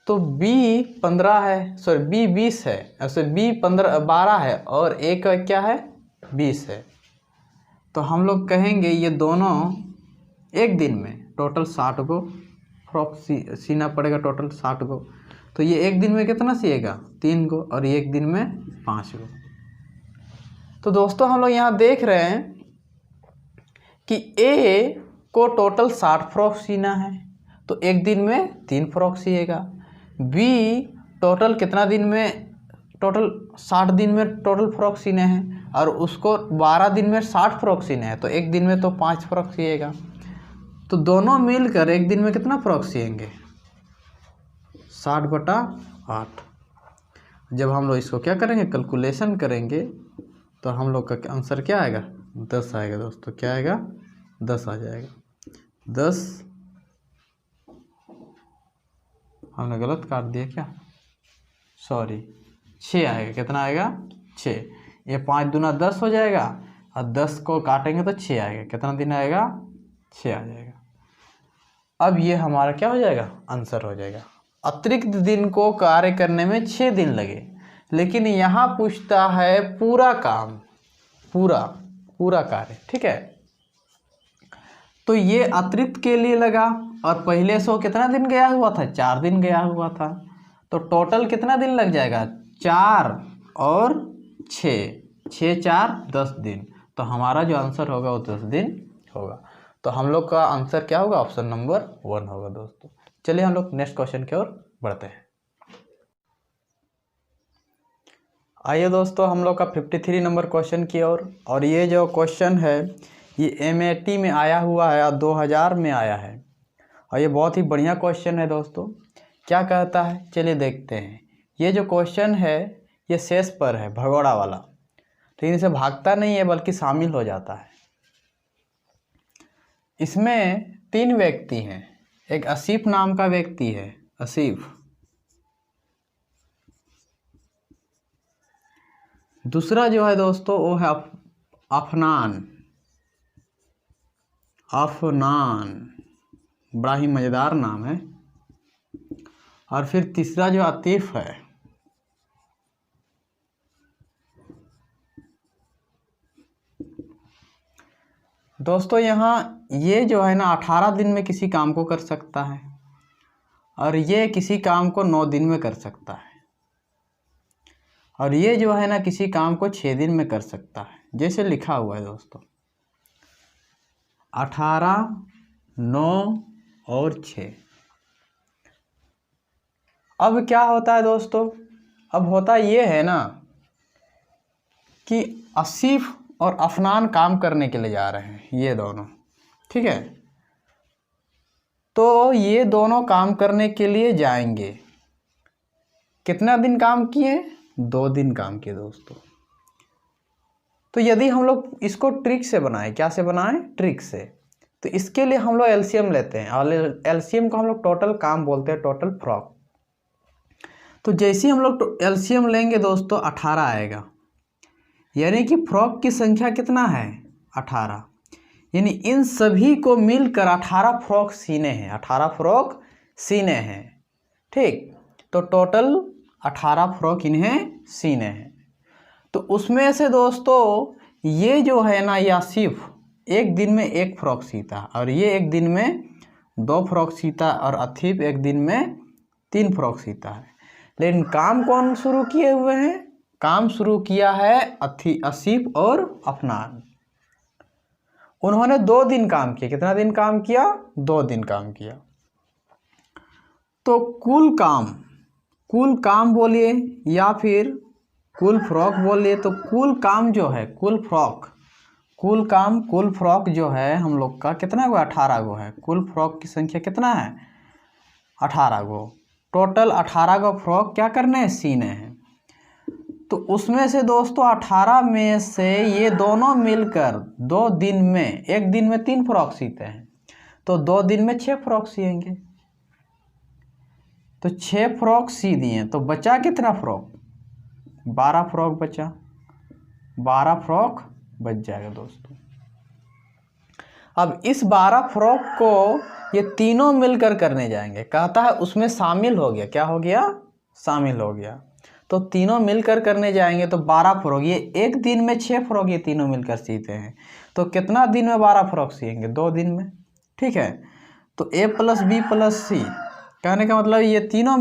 तो b 15 है, सॉरी b 20 है, ऐसे b 12 है और a का क्या है? 20 है। तो हम लोग कहेंगे ये दोनों एक दिन में टोटल 60 को फ्रॉक सीना पड़ेगा, टोटल 60 को। तो ये एक दिन में कितना सिएगा? 3 को, और ये एक दिन में 5 को। तो दोस्तों हम लोग यहाँ देख रहे हैं कि ए को टोटल 60 फ्रॉक सीना है, तो एक दिन में 3 फ्रॉक सिएगा। बी टोटल कितना दिन में? टोटल 60 दिन में टोटल फ्रॉक सीने हैं, और उसको 12 दिन में 60 फ्रॉक सीने हैं, तो एक दिन में तो 5 फ्रॉक सिएगा। तो दोनों मिलकर एक दिन में कितना फ्रॉक सिएंगे? 60/8। जब हम लोग इसको क्या करेंगे? कैलकुलेशन करेंगे, तो हम लोग का आंसर क्या आएगा? 10 आएगा दोस्तों। क्या आएगा? 10 आ जाएगा। 10 हमने गलत काट दिया क्या? सॉरी, 6 आएगा। कितना आएगा? 6। ये 5 दूना 10 हो जाएगा, और 10 को काटेंगे तो 6 आएगा। कितना दिन आएगा? 6 आ जाएगा। अब ये हमारा क्या हो जाएगा? आंसर हो जाएगा। अतिरिक्त दिन को कार्य करने में 6 दिन लगे, लेकिन यहाँ पूछता है पूरा काम, पूरा कार्य, ठीक है। तो ये अतिरिक्त के लिए लगा, और पहले से कितना दिन गया हुआ था? 4 दिन गया हुआ था। तो टोटल कितना दिन लग जाएगा? 4 और 6, 6 4 10 दिन। तो हमारा जो आंसर होगा वो 10 दिन होगा। तो हम लोग का आंसर क्या होगा? ऑप्शन नंबर 1 होगा दोस्तों। चलिए हम लोग नेक्स्ट क्वेश्चन की ओर बढ़ते हैं। आइए दोस्तों हम लोग का 53 नंबर क्वेश्चन की ओर। और ये जो क्वेश्चन है ये MAT में आया हुआ है और 2000 में आया है, और ये बहुत ही बढ़िया क्वेश्चन है दोस्तों। क्या कहता है चलिए देखते हैं। ये जो क्वेश्चन है ये शेष पर है, भगोड़ा वाला, लेकिन इसे भागता नहीं है बल्कि शामिल हो जाता है। इसमें 3 व्यक्ति हैं। एक आसिफ नाम का व्यक्ति है, असीफ। दूसरा जो है दोस्तों वो है अफनान। अफनान बड़ा ही मज़ेदार नाम है। और फिर तीसरा जो आतिफ है, दोस्तों यहाँ ये जो है ना 18 दिन में किसी काम को कर सकता है और ये किसी काम को 9 दिन में कर सकता है और ये जो है ना किसी काम को 6 दिन में कर सकता है। जैसे लिखा हुआ है दोस्तों 18, 9 और 6। अब क्या होता है दोस्तों, अब होता ये है ना कि आसिफ और अफनान काम करने के लिए जा रहे हैं, ये दोनों, ठीक है। तो ये दोनों काम करने के लिए जाएंगे। कितना दिन काम किए? 2 दिन काम किए दोस्तों। तो यदि हम लोग इसको ट्रिक से बनाएं, क्या से बनाएं? ट्रिक से। तो इसके लिए हम लोग एलसीएम लेते हैं और एलसीएम को हम लोग टोटल काम बोलते हैं, टोटल फ्रॉक। तो जैसे ही हम लोग एलसीएम लेंगे दोस्तों 18 आएगा, यानी कि फ्रॉक की संख्या कितना है? 18। यानी इन सभी को मिलकर 18 फ्रॉक सीने हैं, 18 फ्रॉक सीने हैं, ठीक। तो टोटल 18 फ्रॉक इन्हें सीने हैं। तो उसमें से दोस्तों ये जो है ना, या सिर्फ एक दिन में 1 फ्रॉक सीता और ये एक दिन में 2 फ्रॉक सीता और आतिफ एक दिन में 3 फ्रॉक सीता है। लेकिन काम कौन शुरू किए हुए हैं? काम शुरू किया है आसिफ और अफनान। उन्होंने 2 दिन काम किया। कितना दिन काम किया? 2 दिन काम किया। तो कुल काम बोलिए या फिर कुल फ्रॉक बोलिए। तो कुल काम जो है, कुल फ्रॉक जो है हम लोग का कितना गो? 18 गो है। कुल फ्रॉक की संख्या कितना है? 18 गो। टोटल 18 गो फ्रॉक क्या करने हैं? सीने हैं। तो उसमें से दोस्तों 18 में से ये दोनों मिलकर 2 दिन में, एक दिन में 3 फ्रॉक सीते हैं, तो 2 दिन में 6 फ्रॉक सिएंगे। तो 6 फ्रॉक सी दिए तो बचा कितना फ्रॉक? 12 फ्रॉक बचा। 12 फ्रॉक बच जाएगा दोस्तों। अब इस 12 फ्रॉक को ये तीनों मिलकर करने जाएंगे। कहता है उसमें शामिल हो गया। क्या हो गया? शामिल हो गया। तो तीनों मिलकर करने जाएंगे तो 12 फ्रॉक, ये एक दिन में 6 फ्रॉक ये तीनों मिलकर सीते हैं। तो कितना दिन में 12 फ्रॉक सिएंगे? 2 दिन में, ठीक है। तो A + B + C, कहने का मतलब ये तीनों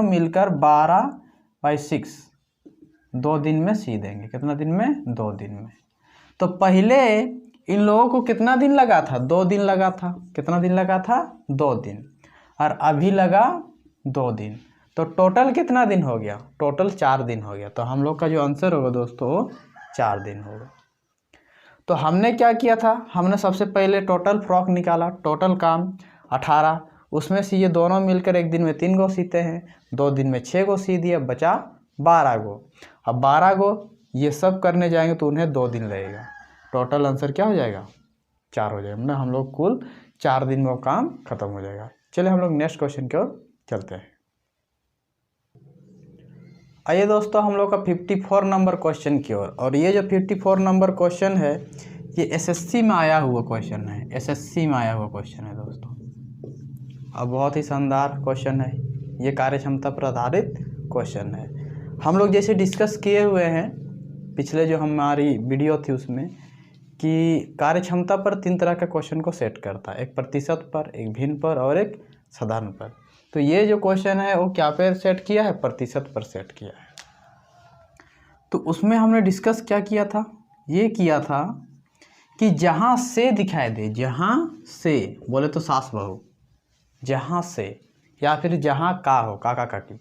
मिलकर 12/6 2 दिन में सी देंगे। कितना दिन में? 2 दिन में। तो पहले इन लोगों को कितना दिन लगा था? 2 दिन लगा था। कितना दिन लगा था? 2 दिन। और अभी लगा 2 दिन। तो टोटल कितना दिन हो गया? टोटल 4 दिन हो गया। तो हम लोग का जो आंसर होगा दोस्तों 4 दिन होगा। तो हमने क्या किया था? हमने सबसे पहले टोटल फ्रॉक निकाला। टोटल काम 18, उसमें से ये दोनों मिलकर एक दिन में 3 गो सीते हैं, 2 दिन में 6 गो सी दिए, बचा 12 गो। अब 12 गो ये सब करने जाएंगे तो उन्हें 2 दिन लगेगा। टोटल आंसर क्या हो जाएगा? 4 हो जाएगा। मतलब हम लोग कुल 4 दिन में वो काम खत्म हो जाएगा। चलिए हम लोग नेक्स्ट क्वेश्चन की ओर चलते हैं। आइए दोस्तों हम लोग का 54 नंबर क्वेश्चन की ओर। और ये जो 54 नंबर क्वेश्चन है ये एसएससी में आया हुआ क्वेश्चन है। एसएससी में आया हुआ क्वेश्चन है दोस्तों। अब बहुत ही शानदार क्वेश्चन है ये, कार्यक्षमता पर आधारित क्वेश्चन है। हम लोग जैसे डिस्कस किए हुए हैं पिछले जो हमारी वीडियो थी उसमें, कि कार्यक्षमता पर 3 तरह के क्वेश्चन को सेट करता है, एक प्रतिशत पर, एक भिन्न पर और एक साधारण पर। तो ये जो क्वेश्चन है वो क्या पे सेट किया है? प्रतिशत पर सेट किया है। तो उसमें हमने डिस्कस क्या किया था? ये किया था कि जहाँ से दिखाई दे, जहाँ से बोले तो सास बहू, जहाँ से या फिर जहाँ का हो, काका काकी,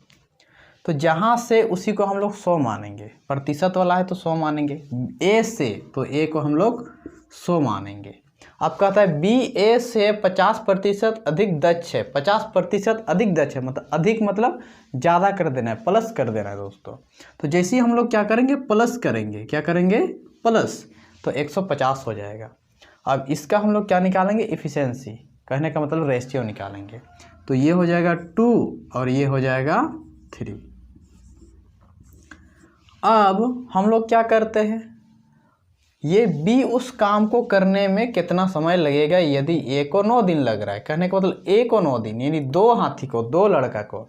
तो जहाँ से उसी को हम लोग 100 मानेंगे। प्रतिशत वाला है तो 100 मानेंगे। ए से तो ए को हम लोग 100 मानेंगे। अब कहता है बी ए से 50% अधिक दक्ष है। 50% अधिक दक्ष है, मतलब अधिक मतलब ज़्यादा कर देना है, प्लस कर देना है दोस्तों। तो जैसे ही हम लोग क्या करेंगे? प्लस करेंगे। क्या करेंगे? प्लस। तो 150 हो जाएगा। अब इसका हम लोग क्या निकालेंगे? इफिशिएंसी, कहने का मतलब रेशियो निकालेंगे। तो ये हो जाएगा 2 और ये हो जाएगा 3। अब हम लोग क्या करते हैं, ये B उस काम को करने में कितना समय लगेगा यदि A को 9 दिन लग रहा है। कहने का मतलब A को 9 दिन, यानी 2 हाथी को, 2 लड़का को,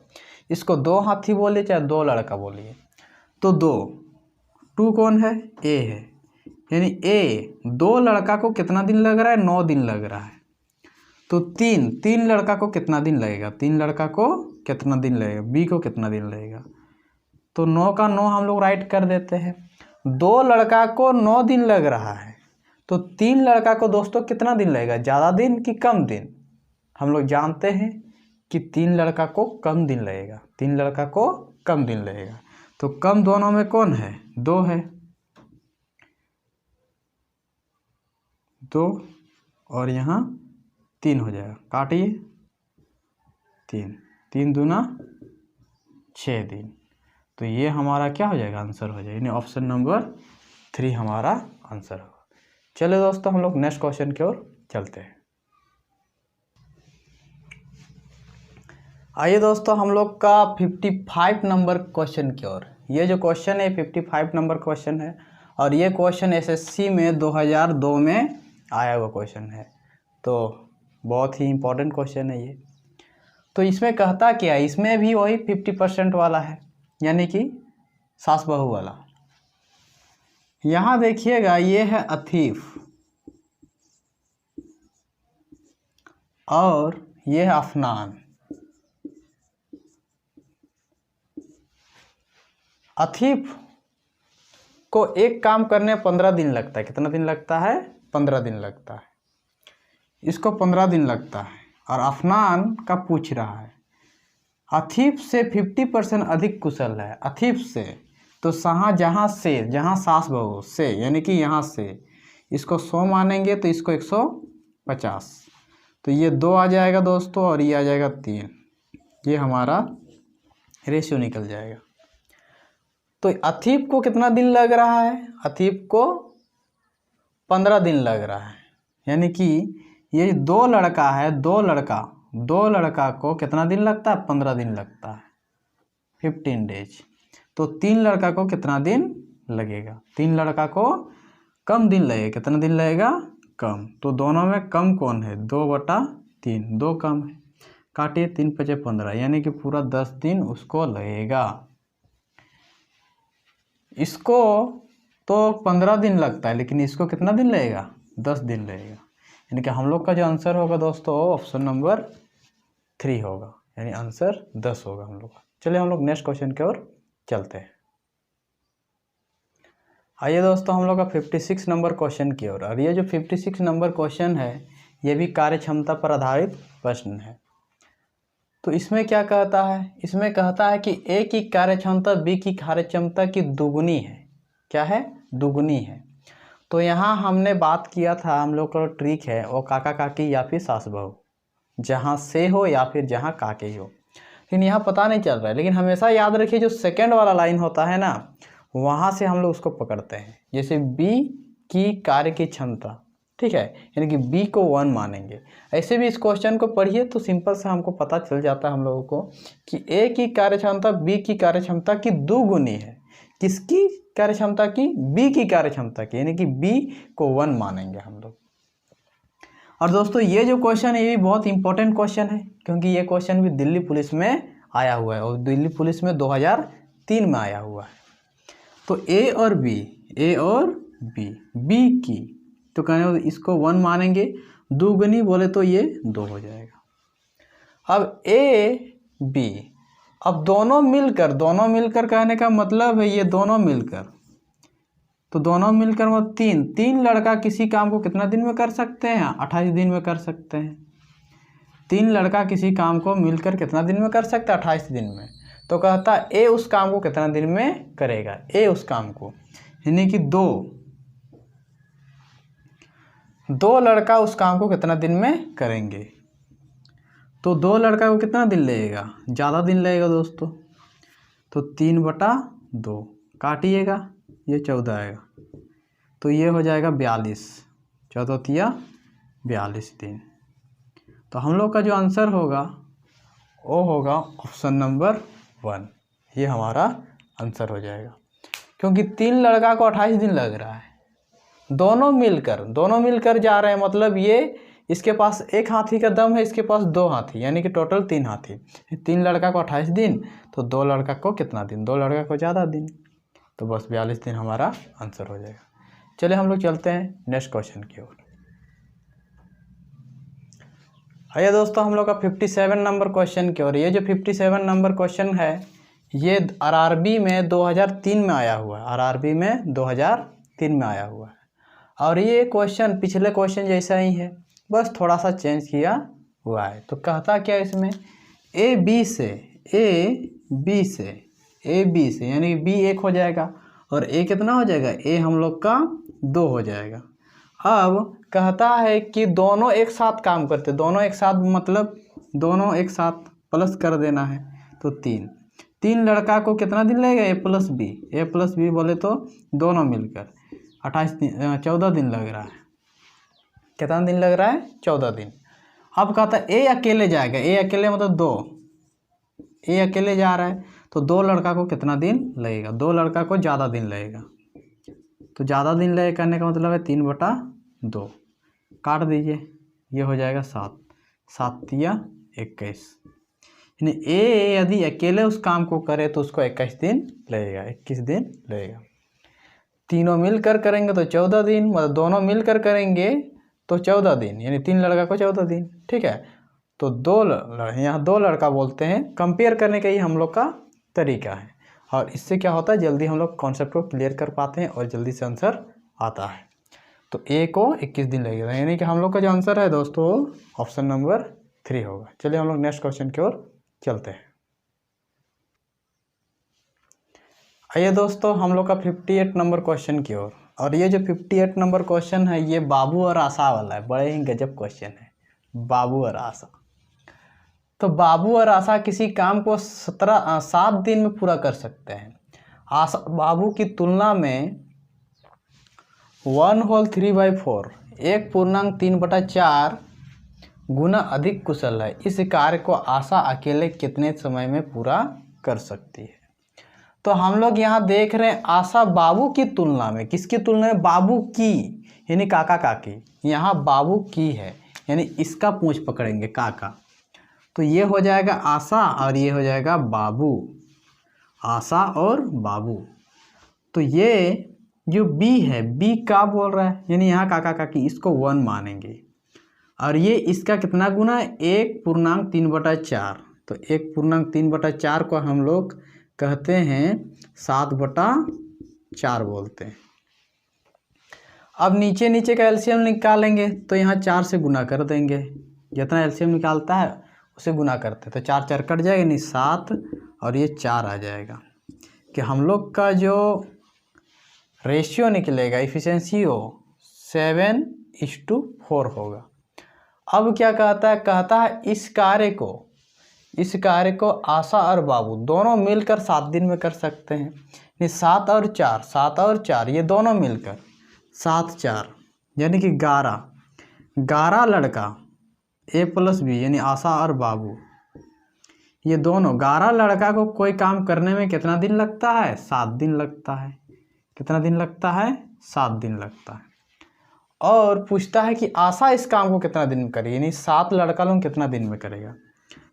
इसको 2 हाथी बोलिए चाहे 2 लड़का बोलिए, तो 2 कौन है, A है, यानी A 2 लड़का को कितना दिन लग रहा है, 9 दिन लग रहा है। तो 3 लड़का को कितना दिन लगेगा, 3 लड़का को कितना दिन लगेगा, B को कितना दिन लगेगा, तो 9 का 9 हम लोग राइट कर देते हैं। 2 लड़का को 9 दिन लग रहा है, तो 3 लड़का को दोस्तों कितना दिन लगेगा, ज़्यादा दिन कि कम दिन। हम लोग जानते हैं कि 3 लड़का को कम दिन लगेगा, 3 लड़का को कम दिन लगेगा। तो कम दोनों में कौन है, 2 है, 2 और यहाँ 3 हो जाएगा, काटिए 3 दूना 6 दिन। तो ये हमारा क्या हो जाएगा, आंसर हो जाएगा, यानी ऑप्शन नंबर 3 हमारा आंसर होगा। चलिए दोस्तों हम लोग नेक्स्ट क्वेश्चन की ओर चलते हैं। आइए दोस्तों हम लोग का 55 नंबर क्वेश्चन की ओर। ये जो क्वेश्चन है 55 नंबर क्वेश्चन है और ये क्वेश्चन एसएससी में 2002 में आया हुआ क्वेश्चन है, तो बहुत ही इम्पोर्टेंट क्वेश्चन है ये। तो इसमें कहता क्या है, इसमें भी वही 50% वाला है, यानी कि सास बहू वाला। यहाँ देखिएगा ये है अथीफ और ये है अफनान। अथीफ को एक काम करने 15 दिन लगता है, कितना दिन लगता है, 15 दिन लगता है, इसको 15 दिन लगता है। और अफनान का पूछ रहा है, अथीफ से 50% अधिक कुशल है, अथीफ से, तो जहाँ सास बहू से, यानी कि यहाँ से इसको 100 मानेंगे तो इसको 150, तो ये 2 आ जाएगा दोस्तों और ये आ जाएगा 3, ये हमारा रेशियो निकल जाएगा। तो अथीफ को कितना दिन लग रहा है, अथीफ को 15 दिन लग रहा है, यानी कि ये 2 लड़का है, 2 लड़का को कितना दिन लगता है, 15 दिन लगता है, 15 डेज। तो 3 लड़का को कितना दिन लगेगा, 3 लड़का को कम दिन लगेगा, कितना दिन लगेगा, कम। तो दोनों में कम कौन है, 2/3, 2 कम है, काटिए 3 × 5 = 15, यानी कि पूरा 10 दिन उसको लगेगा। इसको तो 15 दिन लगता है, लेकिन इसको कितना दिन लगेगा, 10 दिन लगेगा, यानी कि हम लोग का जो आंसर होगा दोस्तों ऑप्शन नंबर 3 होगा, यानी आंसर 10 होगा हम लोग का। चलिए हम लोग नेक्स्ट क्वेश्चन की ओर चलते हैं। आइए दोस्तों हम लोग का 56 नंबर क्वेश्चन की ओर। और ये जो 56 नंबर क्वेश्चन है ये भी कार्य क्षमता पर आधारित प्रश्न है। तो इसमें क्या कहता है, इसमें कहता है कि ए की कार्य क्षमता बी की कार्य क्षमता की दुगुनी है। क्या है, दुगुनी है। तो यहाँ हमने बात किया था, हम लोग का ट्रिक है वो काका काकी या फिर सास बहू, जहाँ से हो या फिर जहाँ काके हो, लेकिन यहाँ पता नहीं चल रहा है। लेकिन हमेशा याद रखिए जो सेकंड वाला लाइन होता है ना, वहाँ से हम लोग उसको पकड़ते हैं। जैसे बी की कार्य की क्षमता, ठीक है, यानी कि बी को 1 मानेंगे। ऐसे भी इस क्वेश्चन को पढ़िए तो सिंपल से हमको पता चल जाता है हम लोगों को कि ए की कार्य क्षमता बी की कार्य क्षमता की दुगुनी है। किसकी कार्य क्षमता की, बी की कार्य क्षमता की, यानी कि बी को 1 मानेंगे हम लोग। और दोस्तों ये जो क्वेश्चन है ये भी बहुत इंपॉर्टेंट क्वेश्चन है, क्योंकि ये क्वेश्चन भी दिल्ली पुलिस में आया हुआ है और दिल्ली पुलिस में 2003 में आया हुआ है। तो ए और बी, बी की तो कहने इसको 1 मानेंगे, दुगुनी बोले तो ये 2 हो जाएगा। अब ए बी, अब दोनों मिलकर कहने का मतलब है ये दोनों मिलकर, तो दोनों मिलकर मतलब 3 लड़का किसी काम को कितना दिन में कर सकते हैं, 28 दिन में कर सकते हैं। 3 लड़का किसी काम को मिलकर कितना दिन में कर सकता है, 28 दिन में। तो कहता ए उस काम को कितना दिन में करेगा, ए उस काम को, यानी कि 2 लड़का उस काम को कितना दिन में करेंगे। तो 2 लड़का को कितना दिन लगेगा, ज़्यादा दिन लगेगा दोस्तों। तो 3/2 काटिएगा, ये 14 आएगा, तो ये हो जाएगा 42, 14 × 42 दिन। तो हम लोग का जो आंसर होगा ओ होगा ऑप्शन नंबर 1, ये हमारा आंसर हो जाएगा। क्योंकि 3 लड़का को 28 दिन लग रहा है, दोनों मिलकर जा रहे हैं, मतलब ये इसके पास 1 हाथी का दम है, इसके पास 2 हाथी, यानी कि टोटल 3 हाथी। 3 लड़का को 28 दिन, तो 2 लड़का को कितना दिन, 2 लड़का को ज़्यादा दिन, तो बस 42 दिन हमारा आंसर हो जाएगा। चलिए हम लोग चलते हैं नेक्स्ट क्वेश्चन की ओर। आइए दोस्तों हम लोग का 57 नंबर क्वेश्चन की ओर। ये जो 57 नंबर क्वेश्चन है ये आरआरबी में 2003 में आया हुआ है, आरआरबी में 2003 में आया हुआ है। और ये क्वेश्चन पिछले क्वेश्चन जैसा ही है, बस थोड़ा सा चेंज किया हुआ है। तो कहता क्या इसमें, ए बी से यानी बी 1 हो जाएगा और ए कितना हो जाएगा, ए हम लोग का 2 हो जाएगा। अब कहता है कि दोनों एक साथ काम करते, दोनों एक साथ मतलब दोनों एक साथ प्लस कर देना है, तो 3 लड़का को कितना दिन लगेगा, ए प्लस बी बोले तो दोनों मिलकर 14 दिन लग रहा है। कितना दिन लग रहा है, 14 दिन। अब कहता है ए अकेले जाएगा, ए अकेले मतलब 2, ए अकेले जा रहा है, तो 2 लड़का को कितना दिन लगेगा, 2 लड़का को ज़्यादा दिन लगेगा। तो ज़्यादा दिन लगे करने का मतलब है 3/2, काट दीजिए, ये हो जाएगा 7, 7 या 21। यानी ए यदि अकेले उस काम को करे तो उसको 21 दिन लगेगा, 21 दिन लगेगा। तीनों मिलकर करेंगे तो 14 दिन, मतलब दोनों मिलकर करेंगे तो 14 दिन, यानी 3 लड़का को 14 दिन, ठीक है। तो यहाँ 2 लड़का बोलते हैं, कंपेयर करने का ही हम लोग का तरीका है। और इससे क्या होता है, जल्दी हम लोग कॉन्सेप्ट को क्लियर कर पाते हैं और जल्दी से आंसर आता है। तो ए को 21 दिन लगेगा, यानी कि हम लोग का जो आंसर है दोस्तों ऑप्शन नंबर 3 होगा। चलिए हम लोग नेक्स्ट क्वेश्चन की ओर चलते हैं। आइए दोस्तों हम लोग का 58 नंबर क्वेश्चन की ओर। और ये जो 58 नंबर क्वेश्चन है ये बाबू और आशा वाला है, बड़े ही गजब क्वेश्चन है, बाबू और आशा। तो बाबू और आशा किसी काम को 7 दिन में पूरा कर सकते हैं। आशा बाबू की तुलना में 1/3/4 1/3/4 गुना अधिक कुशल है। इस कार्य को आशा अकेले कितने समय में पूरा कर सकती है। तो हम लोग यहाँ देख रहे हैं आशा बाबू की तुलना में, किसकी तुलना में, बाबू की यानी काका काकी, यहाँ बाबू की है यानी इसका पूंछ पकड़ेंगे काका, तो ये हो जाएगा आशा और ये हो जाएगा बाबू, आशा और बाबू। तो ये जो बी है, बी का बोल रहा है यानी यहाँ काका काकी, इसको 1 मानेंगे। और ये इसका कितना गुना है, 1/3/4, तो 1/3/4 को हम लोग कहते हैं 7/4 बोलते हैं। अब नीचे का एलसीएम निकालेंगे तो यहाँ 4 से गुना कर देंगे, जितना एलसीएम निकालता है उसे गुना करते हैं, तो 4 4 कट जाएगा यानी 7 और ये 4 आ जाएगा। कि हम लोग का जो रेशियो निकलेगा, इफिशिएंसी हो 7:4 होगा। अब क्या कहता है इस कार्य को आशा और बाबू दोनों मिलकर 7 दिन में कर सकते हैं। यानी 7 और 4 ये दोनों मिलकर 7 4 यानी कि 11 लड़का ए प्लस बी यानी आशा और बाबू, ये दोनों 11 लड़का को कोई काम करने में कितना दिन लगता है, 7 दिन लगता है। कितना दिन लगता है, 7 दिन लगता है। और पूछता है कि आशा इस काम को कितना दिन में करेगी, यानी 7 लड़का लोग कितना दिन में करेगा।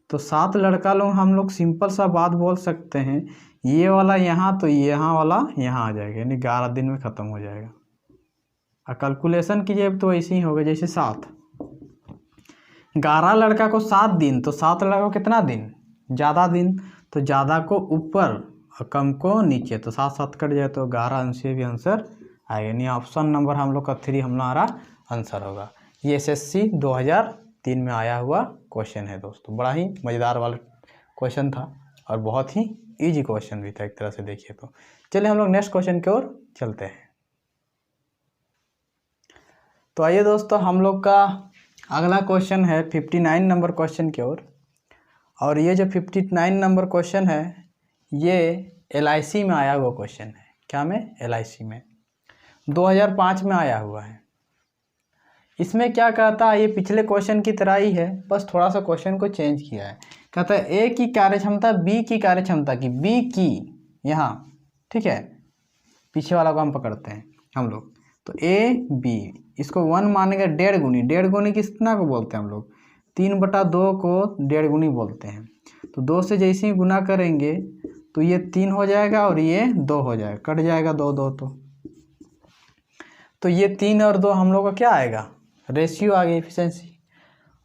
तो 7 लड़का लोग हम लोग सिंपल सा बात बोल सकते हैं, ये वाला यहाँ तो यहाँ वाला यहाँ आ जाएगा, यानी 11 दिन में ख़त्म हो जाएगा। और कैलकुलेशन कीजिए तो ऐसे ही होगा जैसे 7 11 लड़का को 7 दिन, तो 7 लड़का को कितना दिन, ज़्यादा दिन, तो ज़्यादा को ऊपर और कम को नीचे, तो 7 7 कट जाए तो 11 अंश भी आंसर आएगा। यानी ऑप्शन नंबर हम लोग का 3 हमारा आंसर होगा। ये SSC 2003 में आया हुआ क्वेश्चन है दोस्तों, बड़ा ही मज़ेदार वाला क्वेश्चन था और बहुत ही इजी क्वेश्चन भी था एक तरह से देखिए तो। चलिए हम लोग नेक्स्ट क्वेश्चन की ओर चलते हैं। तो आइए दोस्तों हम लोग का अगला क्वेश्चन है 59 नंबर क्वेश्चन की ओर। और ये जो 59 नंबर क्वेश्चन है ये LIC में आया हुआ क्वेश्चन है। क्या में, LIC में 2005 में आया हुआ है। इसमें क्या कहता है, ये पिछले क्वेश्चन की तरह ही है, बस थोड़ा सा क्वेश्चन को चेंज किया है। कहता है ए की कार्यक्षमता बी की कार्यक्षमता की, बी की यहाँ, ठीक है, पीछे वाला को हम पकड़ते हैं हम लोग, तो ए बी इसको 1 मानेंगे, 1.5 गुनी, 1.5 गुनी कितना को बोलते हैं हम लोग, 3/2 को 1.5 गुनी बोलते हैं। तो 2 से जैसे ही गुना करेंगे तो ये 3 हो जाएगा और ये 2 हो जाएगा, कट जाएगा 2 2 तो ये 3 और 2 हम लोग का क्या आएगा, रेशियो आ गई, एफिशिएंसी।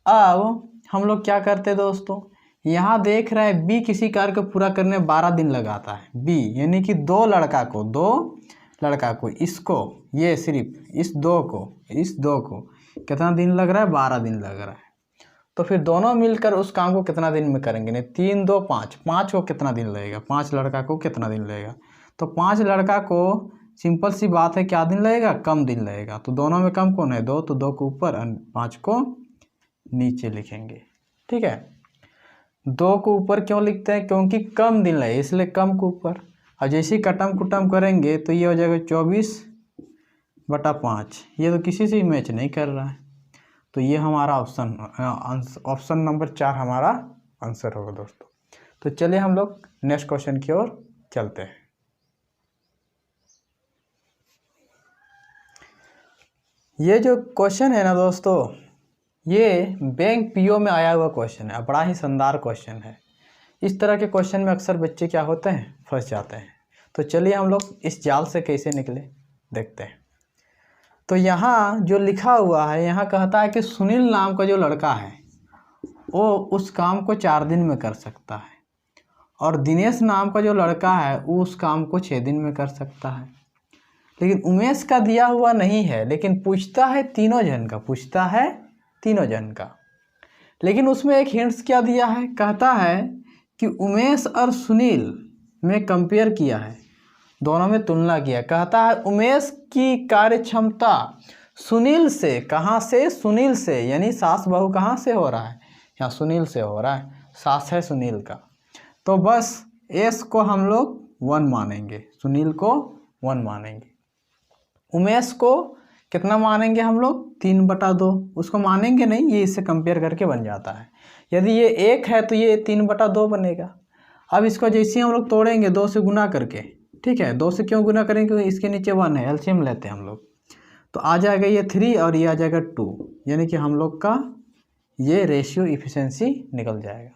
अब हम लोग क्या करते हैं दोस्तों, यहाँ देख रहे हैं बी किसी कार्य को पूरा करने में 12 दिन लगाता है, बी यानी कि 2 लड़का को इसको, ये सिर्फ इस 2 को कितना दिन लग रहा है, 12 दिन लग रहा है। तो फिर दोनों मिलकर उस काम को कितना दिन में करेंगे, नहीं 3 2 5, 5 को कितना दिन लगेगा, 5 लड़का को कितना दिन लगेगा, तो 5 लड़का को सिंपल सी बात है क्या दिन लगेगा, कम दिन लगेगा। तो दोनों में कम कौन है, 2, तो 2 को ऊपर 5 को नीचे लिखेंगे, ठीक है। 2 को ऊपर क्यों लिखते हैं, क्योंकि कम दिन लगे इसलिए कम को ऊपर, और जैसे ही कटम कुटम करेंगे तो ये हो जाएगा 24/5, ये तो किसी से ही मैच नहीं कर रहा है, तो ये हमारा ऑप्शन नंबर 4 हमारा आंसर होगा दोस्तों। तो चलिए हम लोग नेक्स्ट क्वेश्चन की ओर चलते हैं। ये जो क्वेश्चन है ना दोस्तों, ये बैंक पीओ में आया हुआ क्वेश्चन है, बड़ा ही शानदार क्वेश्चन है। इस तरह के क्वेश्चन में अक्सर बच्चे क्या होते हैं, फंस जाते हैं। तो चलिए हम लोग इस जाल से कैसे निकले देखते हैं। तो यहाँ जो लिखा हुआ है, यहाँ कहता है कि सुनील नाम का जो लड़का है वो उस काम को 4 दिन में कर सकता है, और दिनेश नाम का जो लड़का है वो उस काम को 6 दिन में कर सकता है। लेकिन उमेश का दिया हुआ नहीं है, लेकिन पूछता है तीनों जन का, लेकिन उसमें एक हिंट्स क्या दिया है, कहता है कि उमेश और सुनील में कंपेयर किया है, दोनों में तुलना किया। कहता है उमेश की कार्यक्षमता सुनील से, कहाँ से, सुनील से, यानी सास बहू कहाँ से हो रहा है, यहाँ सुनील से हो रहा है, सास है सुनील का। तो बस एस को हम लोग 1 मानेंगे, सुनील को 1 मानेंगे, उमेश को कितना मानेंगे हम लोग, 3/2, उसको मानेंगे नहीं, ये इससे कंपेयर करके बन जाता है। यदि ये 1 है तो ये 3/2 बनेगा। अब इसको जैसे हम लोग तोड़ेंगे 2 से गुना करके, ठीक है, 2 से क्यों गुना करेंगे, क्योंकि इसके नीचे 1 है, एलसीएम लेते हैं हम लोग, तो आ जाएगा ये 3 और ये आ जाएगा 2, यानी कि हम लोग का ये रेशियो इफिशिएंसी निकल जाएगा।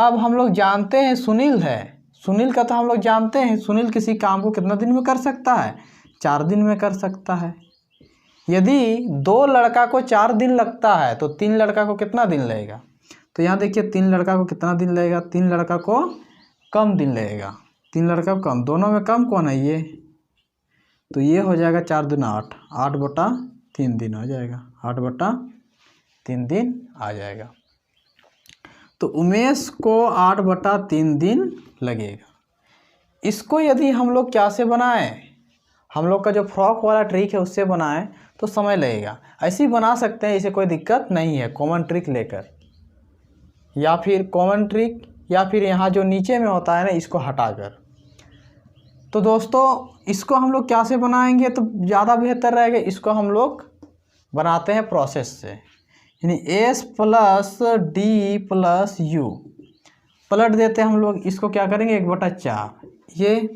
अब हम लोग जानते हैं सुनील है, सुनील का तो हम लोग जानते हैं, सुनील किसी काम को कितना दिन में कर सकता है, 4 दिन में कर सकता है। यदि 2 लड़का को 4 दिन लगता है तो 3 लड़का को कितना दिन लगेगा, तो यहाँ देखिए 3 लड़का को कितना दिन लगेगा, 3 लड़का को कम दिन लगेगा, 3 लड़का को कम, दोनों में कम कौन है ये, तो ये हो जाएगा 4 दूना 8, 8/3 दिन हो जाएगा, 8/3 दिन आ जाएगा। तो उमेश को 8/3 दिन लगेगा। इसको यदि हम लोग क्या से बनाएं, हम लोग का जो फ्रॉक वाला ट्रिक है उससे बनाएं तो समय लगेगा। ऐसे ही बना सकते हैं, इसे कोई दिक्कत नहीं है, कॉमन ट्रिक लेकर, या फिर कॉमन ट्रिक, या फिर यहाँ जो नीचे में होता है ना इसको हटाकर। तो दोस्तों इसको हम लोग क्या से बनाएंगे तो ज़्यादा बेहतर रहेगा, इसको हम लोग बनाते हैं प्रोसेस से, यानी S + D + U पलट देते हैं हम लोग। इसको क्या करेंगे 1/4, ये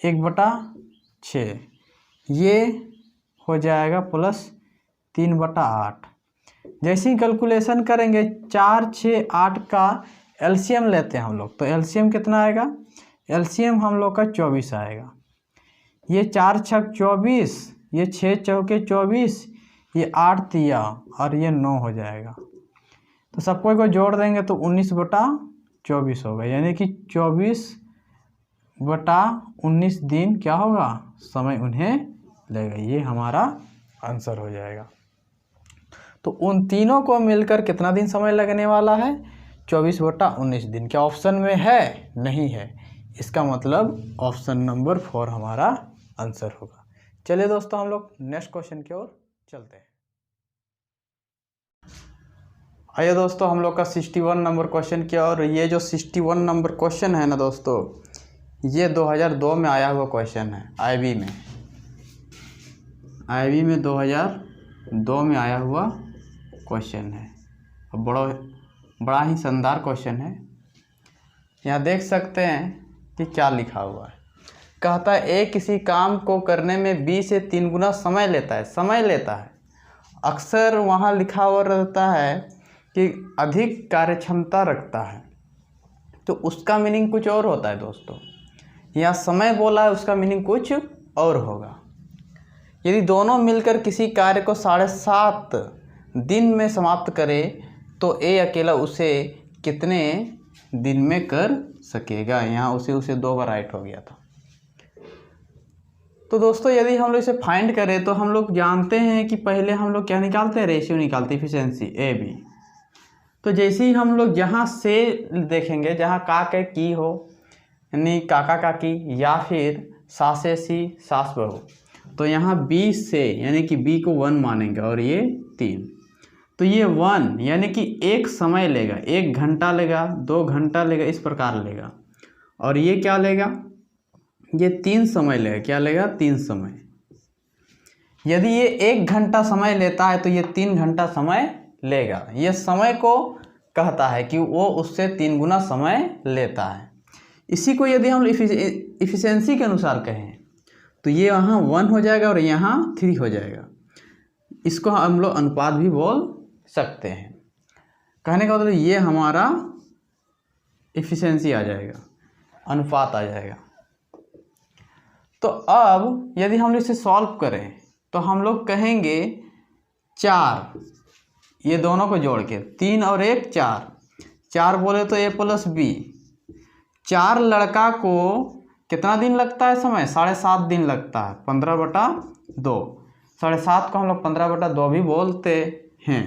1/6, ये हो जाएगा प्लस 3/8। जैसे ही कैलकुलेशन करेंगे 4 6 8 का एलसीएम लेते हैं हम लोग, तो एलसीएम कितना आएगा, एलसीएम हम लोग का 24 आएगा। ये 4 छक 24, ये 6 चौके 24, ये 8 तिया और ये 9 हो जाएगा। तो सबको को जोड़ देंगे तो 19/24 होगा, यानी कि 24/19 दिन क्या होगा, समय उन्हें लगेगा। ये हमारा आंसर हो जाएगा। तो उन तीनों को मिलकर कितना दिन समय लगने वाला है, 24/19 दिन। क्या ऑप्शन में है, नहीं है, इसका मतलब ऑप्शन नंबर 4 हमारा आंसर होगा। चलिए दोस्तों हम लोग नेक्स्ट क्वेश्चन की ओर चलते हैं। आइए दोस्तों हम लोग का 61 नंबर क्वेश्चन की ओर। ये जो 61 नंबर क्वेश्चन है ना दोस्तों, ये 2002 में आया हुआ क्वेश्चन है, आईबी में 2002 में आया हुआ क्वेश्चन है। अब बड़ा बड़ा ही शानदार क्वेश्चन है। यहाँ देख सकते हैं कि क्या लिखा हुआ है। कहता है ए किसी काम को करने में बी से 3 गुना समय लेता है। अक्सर वहाँ लिखा हुआ रहता है कि अधिक कार्यक्षमता रखता है, तो उसका मीनिंग कुछ और होता है दोस्तों। यहाँ समय बोला है, उसका मीनिंग कुछ और होगा। यदि दोनों मिलकर किसी कार्य को 7.5 दिन में समाप्त करे तो ए अकेला उसे कितने दिन में कर सकेगा। यहाँ उसे 2 बार राइट हो गया था। तो दोस्तों यदि हम लोग इसे फाइंड करें तो हम लोग जानते हैं कि पहले हम लोग क्या निकालते हैं, रेशियो निकालते हैं, इफिशिएंसी ए बी। तो जैसे ही हम लोग यहाँ से देखेंगे, जहाँ का के की हो यानी काका काकी, या फिर सासे सी सास बहू, तो यहाँ बी से यानी कि बी को 1 मानेंगे और ये 3। तो ये 1 यानी कि एक समय लेगा, 1 घंटा लेगा, 2 घंटा लेगा, इस प्रकार लेगा। और ये क्या लेगा, ये 3 समय लेगा। क्या लेगा, 3 समय। यदि ये 1 घंटा समय लेता है तो ये 3 घंटा समय लेगा। ये समय को कहता है कि वो उससे 3 गुना समय लेता है। इसी को यदि हम इफिशिएंसी के अनुसार कहें तो ये यहाँ 1 हो जाएगा और यहाँ 3 हो जाएगा। इसको हम लोग अनुपात भी बोल सकते हैं। कहने का मतलब ये हमारा इफिशिएंसी आ जाएगा, अनुपात आ जाएगा। तो अब यदि हम इसे सॉल्व करें तो हम लोग कहेंगे 4, ये दोनों को जोड़ के 3 और 1 4 बोले तो a + b। 4 लड़का को कितना दिन लगता है समय, 7.5 दिन लगता है, 15/2। 7.5 को हम लोग 15/2 भी बोलते हैं।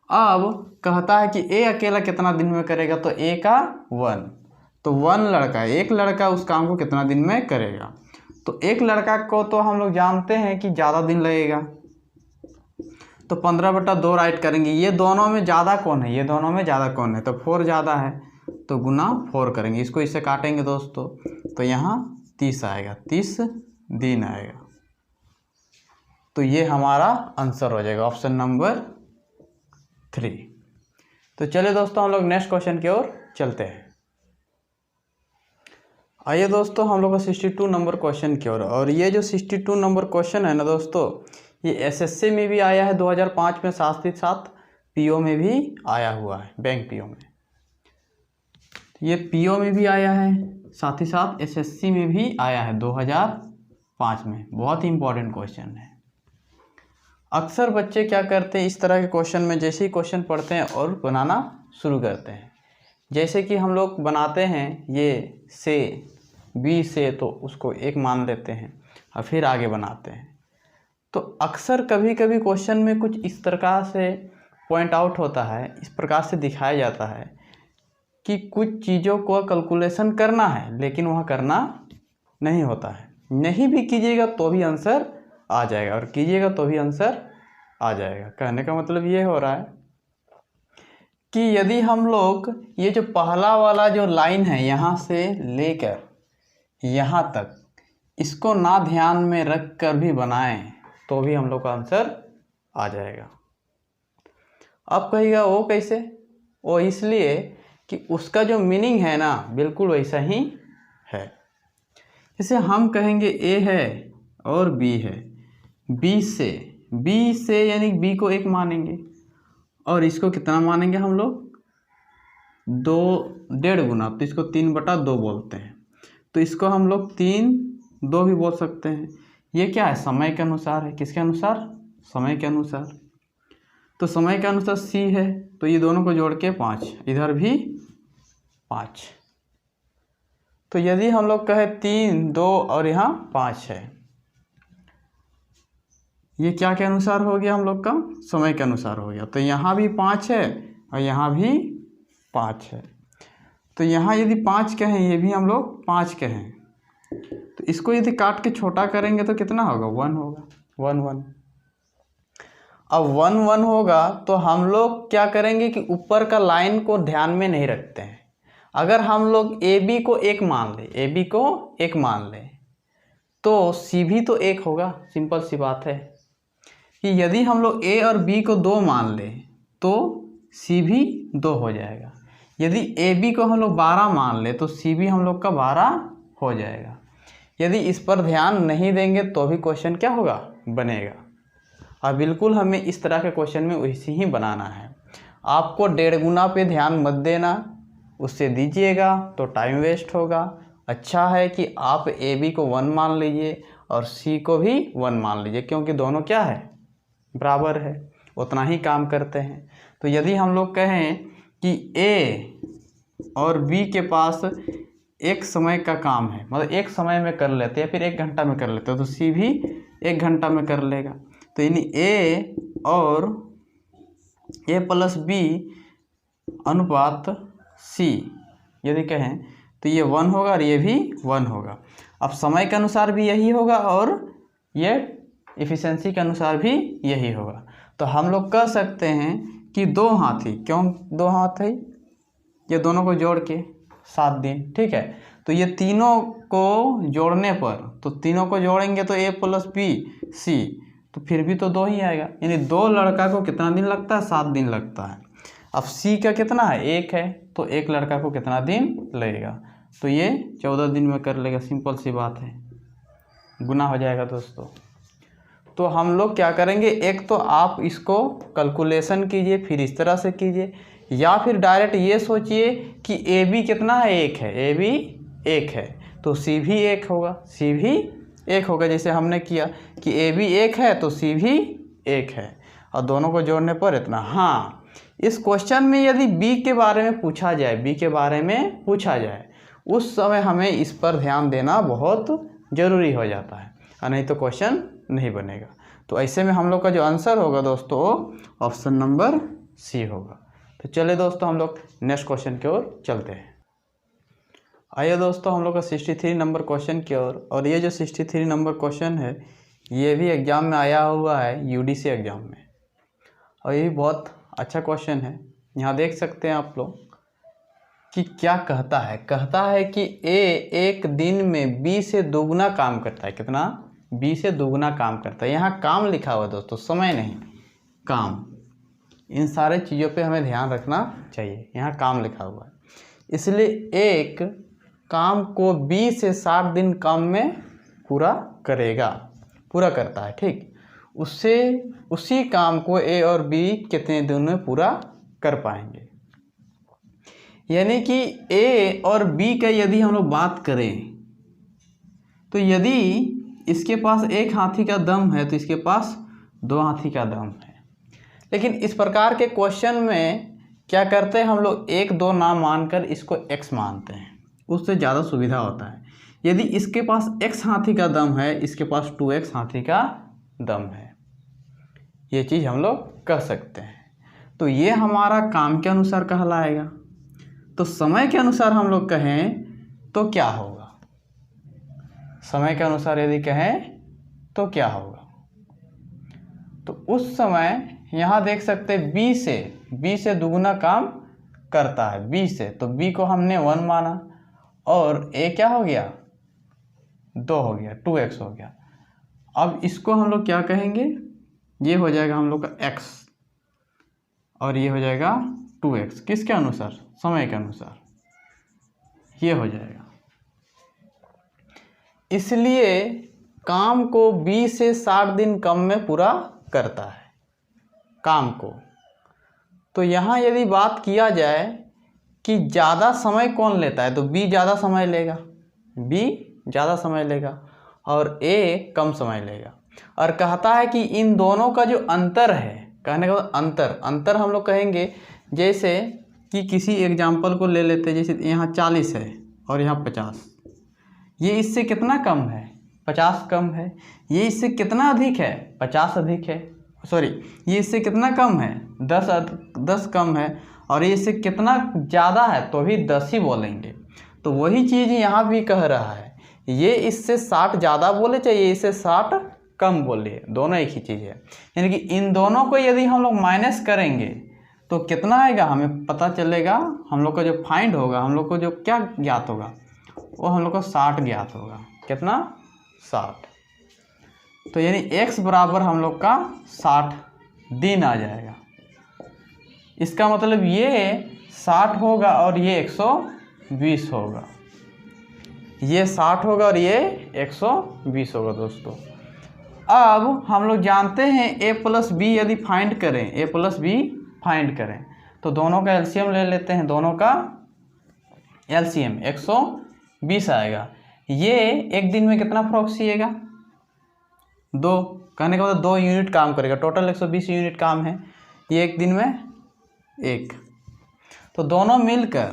अब कहता है कि ए अकेला कितना दिन में करेगा, तो ए का 1, तो 1 लड़का, एक लड़का उस काम को कितना दिन में करेगा। तो एक लड़का को तो हम लोग जानते हैं कि ज़्यादा दिन लगेगा, तो 15/2 राइट करेंगे। ये दोनों में ज़्यादा कौन है, ये दोनों में ज़्यादा कौन है, तो 4 ज़्यादा है, तो गुना 4 करेंगे। इसको इससे काटेंगे दोस्तों, तो यहाँ 30 आएगा, 30 दिन आएगा। तो ये हमारा आंसर हो जाएगा, ऑप्शन नंबर 3। तो चलिए दोस्तों हम लोग नेक्स्ट क्वेश्चन की ओर चलते हैं। आइए दोस्तों हम लोग का 62 नंबर क्वेश्चन की ओर। और ये जो 62 नंबर क्वेश्चन है ना दोस्तों, ये एसएससी में भी आया है 2005 में, साथ ही साथ पीओ में भी आया हुआ है, बैंक पीओ में। ये पीओ में भी आया है, साथ ही साथ एसएससी में भी आया है 2005 में। बहुत ही इंपॉर्टेंट क्वेश्चन है। अक्सर बच्चे क्या करते हैं, इस तरह के क्वेश्चन में जैसे ही क्वेश्चन पढ़ते हैं और बनाना शुरू करते हैं। जैसे कि हम लोग बनाते हैं ये से, बी से, तो उसको 1 मान लेते हैं और फिर आगे बनाते हैं। तो अक्सर कभी कभी क्वेश्चन में कुछ इस प्रकार से पॉइंट आउट होता है, इस प्रकार से दिखाया जाता है कि कुछ चीज़ों को कैलकुलेशन करना है लेकिन वह करना नहीं होता है। नहीं भी कीजिएगा तो भी आंसर आ जाएगा और कीजिएगा तो भी आंसर आ जाएगा। कहने का मतलब ये हो रहा है कि यदि हम लोग ये जो पहला वाला जो लाइन है यहाँ से लेकर यहाँ तक, इसको ना ध्यान में रख कर भी बनाएं तो भी हम लोग का आंसर आ जाएगा। अब कहिएगा वो कैसे, वो इसलिए कि उसका जो मीनिंग है ना बिल्कुल वैसा ही है। जैसे हम कहेंगे ए है और बी है, बी से यानी बी को 1 मानेंगे और इसको कितना मानेंगे हम लोग, 2 1.5 गुना, तो इसको 3/2 बोलते हैं। तो इसको हम लोग 3/2 भी बोल सकते हैं। ये क्या है, समय के अनुसार है। किसके अनुसार, समय के अनुसार। तो समय के अनुसार सी है, तो ये दोनों को जोड़ के 5, इधर भी 5। तो यदि हम लोग कहे 3 2 और यहाँ 5 है, ये क्या के अनुसार हो गया, हम लोग का समय के अनुसार हो गया। तो यहाँ भी 5 है और यहाँ भी 5 है। तो यहाँ यदि 5 कहें, ये भी हम लोग 5 कहें, तो इसको यदि काट के छोटा करेंगे तो कितना होगा, 1 होगा, 1 1। अब 1 1 होगा तो हम लोग क्या करेंगे कि ऊपर का लाइन को ध्यान में नहीं रखते हैं। अगर हम लोग ए बी को 1 मान ले, ए बी को 1 मान ले, तो सी भी तो 1 होगा। सिंपल सी बात है कि यदि हम लोग ए और बी को 2 मान ले तो सी भी 2 हो जाएगा। यदि ए बी को हम लोग 12 मान ले तो सी भी हम लोग का 12 हो जाएगा। यदि इस पर ध्यान नहीं देंगे तो भी क्वेश्चन क्या होगा, बनेगा। और बिल्कुल हमें इस तरह के क्वेश्चन में वैसे ही बनाना है। आपको 1.5 गुना पे ध्यान मत देना, उससे दीजिएगा तो टाइम वेस्ट होगा। अच्छा है कि आप ए बी को 1 मान लीजिए और सी को भी 1 मान लीजिए, क्योंकि दोनों क्या है, बराबर है, उतना ही काम करते हैं। तो यदि हम लोग कहें कि ए और बी के पास एक समय का काम है, मतलब एक समय में कर लेते हैं, फिर 1 घंटा में कर लेते हैं, तो सी भी 1 घंटा में कर लेगा। तो यानी ए और ए प्लस बी अनुपात सी यदि कहें तो ये 1 होगा और ये भी 1 होगा। अब समय के अनुसार भी यही होगा और ये इफ़िशेंसी के अनुसार भी यही होगा। तो हम लोग कह सकते हैं कि 2 हाथी, क्यों 2 हाथी, ये दोनों को जोड़ के 7 दिन, ठीक है। तो ये तीनों को जोड़ने पर, तो तीनों को जोड़ेंगे तो ए प्लस बी सी, तो फिर भी तो 2 ही आएगा। यानी 2 लड़का को कितना दिन लगता है, 7 दिन लगता है। अब सी का कितना है, 1 है, तो 1 लड़का को कितना दिन लगेगा, तो ये 14 दिन में कर लेगा। सिंपल सी बात है, गुना हो जाएगा दोस्तों। तो हम लोग क्या करेंगे, एक तो आप इसको कैलकुलेशन कीजिए, फिर इस तरह से कीजिए, या फिर डायरेक्ट ये सोचिए कि ए बी कितना है, 1 है, ए बी 1 है तो सी भी 1 होगा, सी भी 1 होगा। जैसे हमने किया कि ए बी 1 है तो सी भी 1 है, और दोनों को जोड़ने पर इतना। हाँ, इस क्वेश्चन में यदि बी के बारे में पूछा जाए, बी के बारे में पूछा जाए, उस समय हमें इस पर ध्यान देना बहुत ज़रूरी हो जाता है, और नहीं तो क्वेश्चन नहीं बनेगा। तो ऐसे में हम लोग का जो आंसर होगा दोस्तों, ऑप्शन नंबर सी होगा। तो चलिए दोस्तों, हम लोग नेक्स्ट क्वेश्चन की ओर चलते हैं। आइए दोस्तों, हम लोग का 63 नंबर क्वेश्चन की ओर। और ये जो 63 नंबर क्वेश्चन है, ये भी एग्ज़ाम में आया हुआ है, यूडीसी एग्ज़ाम में, और ये भी बहुत अच्छा क्वेश्चन है। यहाँ देख सकते हैं आप लोग कि क्या कहता है। कहता है कि ए एक दिन में बी से दोगुना काम करता है। कितना, बी से दोगुना काम करता है। यहाँ काम लिखा हुआ है दोस्तों, समय नहीं, काम। इन सारे चीज़ों पे हमें ध्यान रखना चाहिए। यहाँ काम लिखा हुआ है, इसलिए एक काम को बी से 60 दिन काम में पूरा करेगा, पूरा करता है, ठीक। उससे उसी काम को ए और बी कितने दिन में पूरा कर पाएंगे। यानी कि ए और बी का यदि हम लोग बात करें, तो यदि इसके पास 1 हाथी का दम है तो इसके पास 2 हाथी का दम है। लेकिन इस प्रकार के क्वेश्चन में क्या करते हैं हम लोग, 1 2 ना मानकर इसको x मानते हैं, उससे ज़्यादा सुविधा होता है। यदि इसके पास x हाथी का दम है, इसके पास 2x हाथी का दम है, ये चीज़ हम लोग कह सकते हैं। तो ये हमारा काम के अनुसार कहलाएगा। तो समय के अनुसार हम लोग कहें तो क्या होगा, समय के अनुसार यदि कहें तो क्या होगा, तो उस समय यहाँ देख सकते हैं बी से दुगुना काम करता है, बी से, तो बी को हमने 1 माना, और ए क्या हो गया, 2 हो गया, 2x हो गया। अब इसको हम लोग क्या कहेंगे, ये हो जाएगा हम लोग का x, और ये हो जाएगा 2x, किसके अनुसार, समय के अनुसार, ये हो जाएगा। इसलिए काम को 20 से 60 दिन कम में पूरा करता है, काम को। तो यहाँ यदि बात किया जाए कि ज़्यादा समय कौन लेता है, तो बी ज़्यादा समय लेगा, बी ज़्यादा समय लेगा, और ए कम समय लेगा। और कहता है कि इन दोनों का जो अंतर है, कहने का अंतर हम लोग कहेंगे, जैसे कि किसी एग्जाम्पल को ले लेते हैं, जैसे यहाँ 40 है और यहाँ 50, ये इससे कितना कम है, 50 कम है। ये इससे कितना अधिक है, 50 अधिक है, सॉरी, ये इससे कितना कम है, 10 कम है, और ये इससे कितना ज़्यादा है, तो भी 10 ही बोलेंगे। तो वही चीज़ यहाँ भी कह रहा है, ये इससे 60 ज़्यादा बोले चाहे ये इससे 60 कम बोले, दोनों एक ही चीज़ है। यानी कि इन दोनों को यदि हम लोग माइनस करेंगे तो कितना आएगा, हमें पता चलेगा। हम लोग का जो फाइंड होगा, हम लोग को जो क्या ज्ञात होगा, वो हम लोग को 60 ज्ञात होगा। कितना, 60। तो यानी x बराबर हम लोग का 60 दिन आ जाएगा। इसका मतलब ये 60 होगा और ये 120 होगा, ये 60 होगा और ये 120 होगा दोस्तों। अब हम लोग जानते हैं a प्लस बी यदि फाइंड करें, a प्लस बी फाइंड करें तो दोनों का एलसीएम ले लेते हैं, दोनों का एलसीएम 120 आएगा। ये एक दिन में कितना फ्रॉक सिएगा? 2, कहने का मतलब 2 यूनिट काम करेगा, टोटल 120 यूनिट काम है, ये एक दिन में 1, तो दोनों मिलकर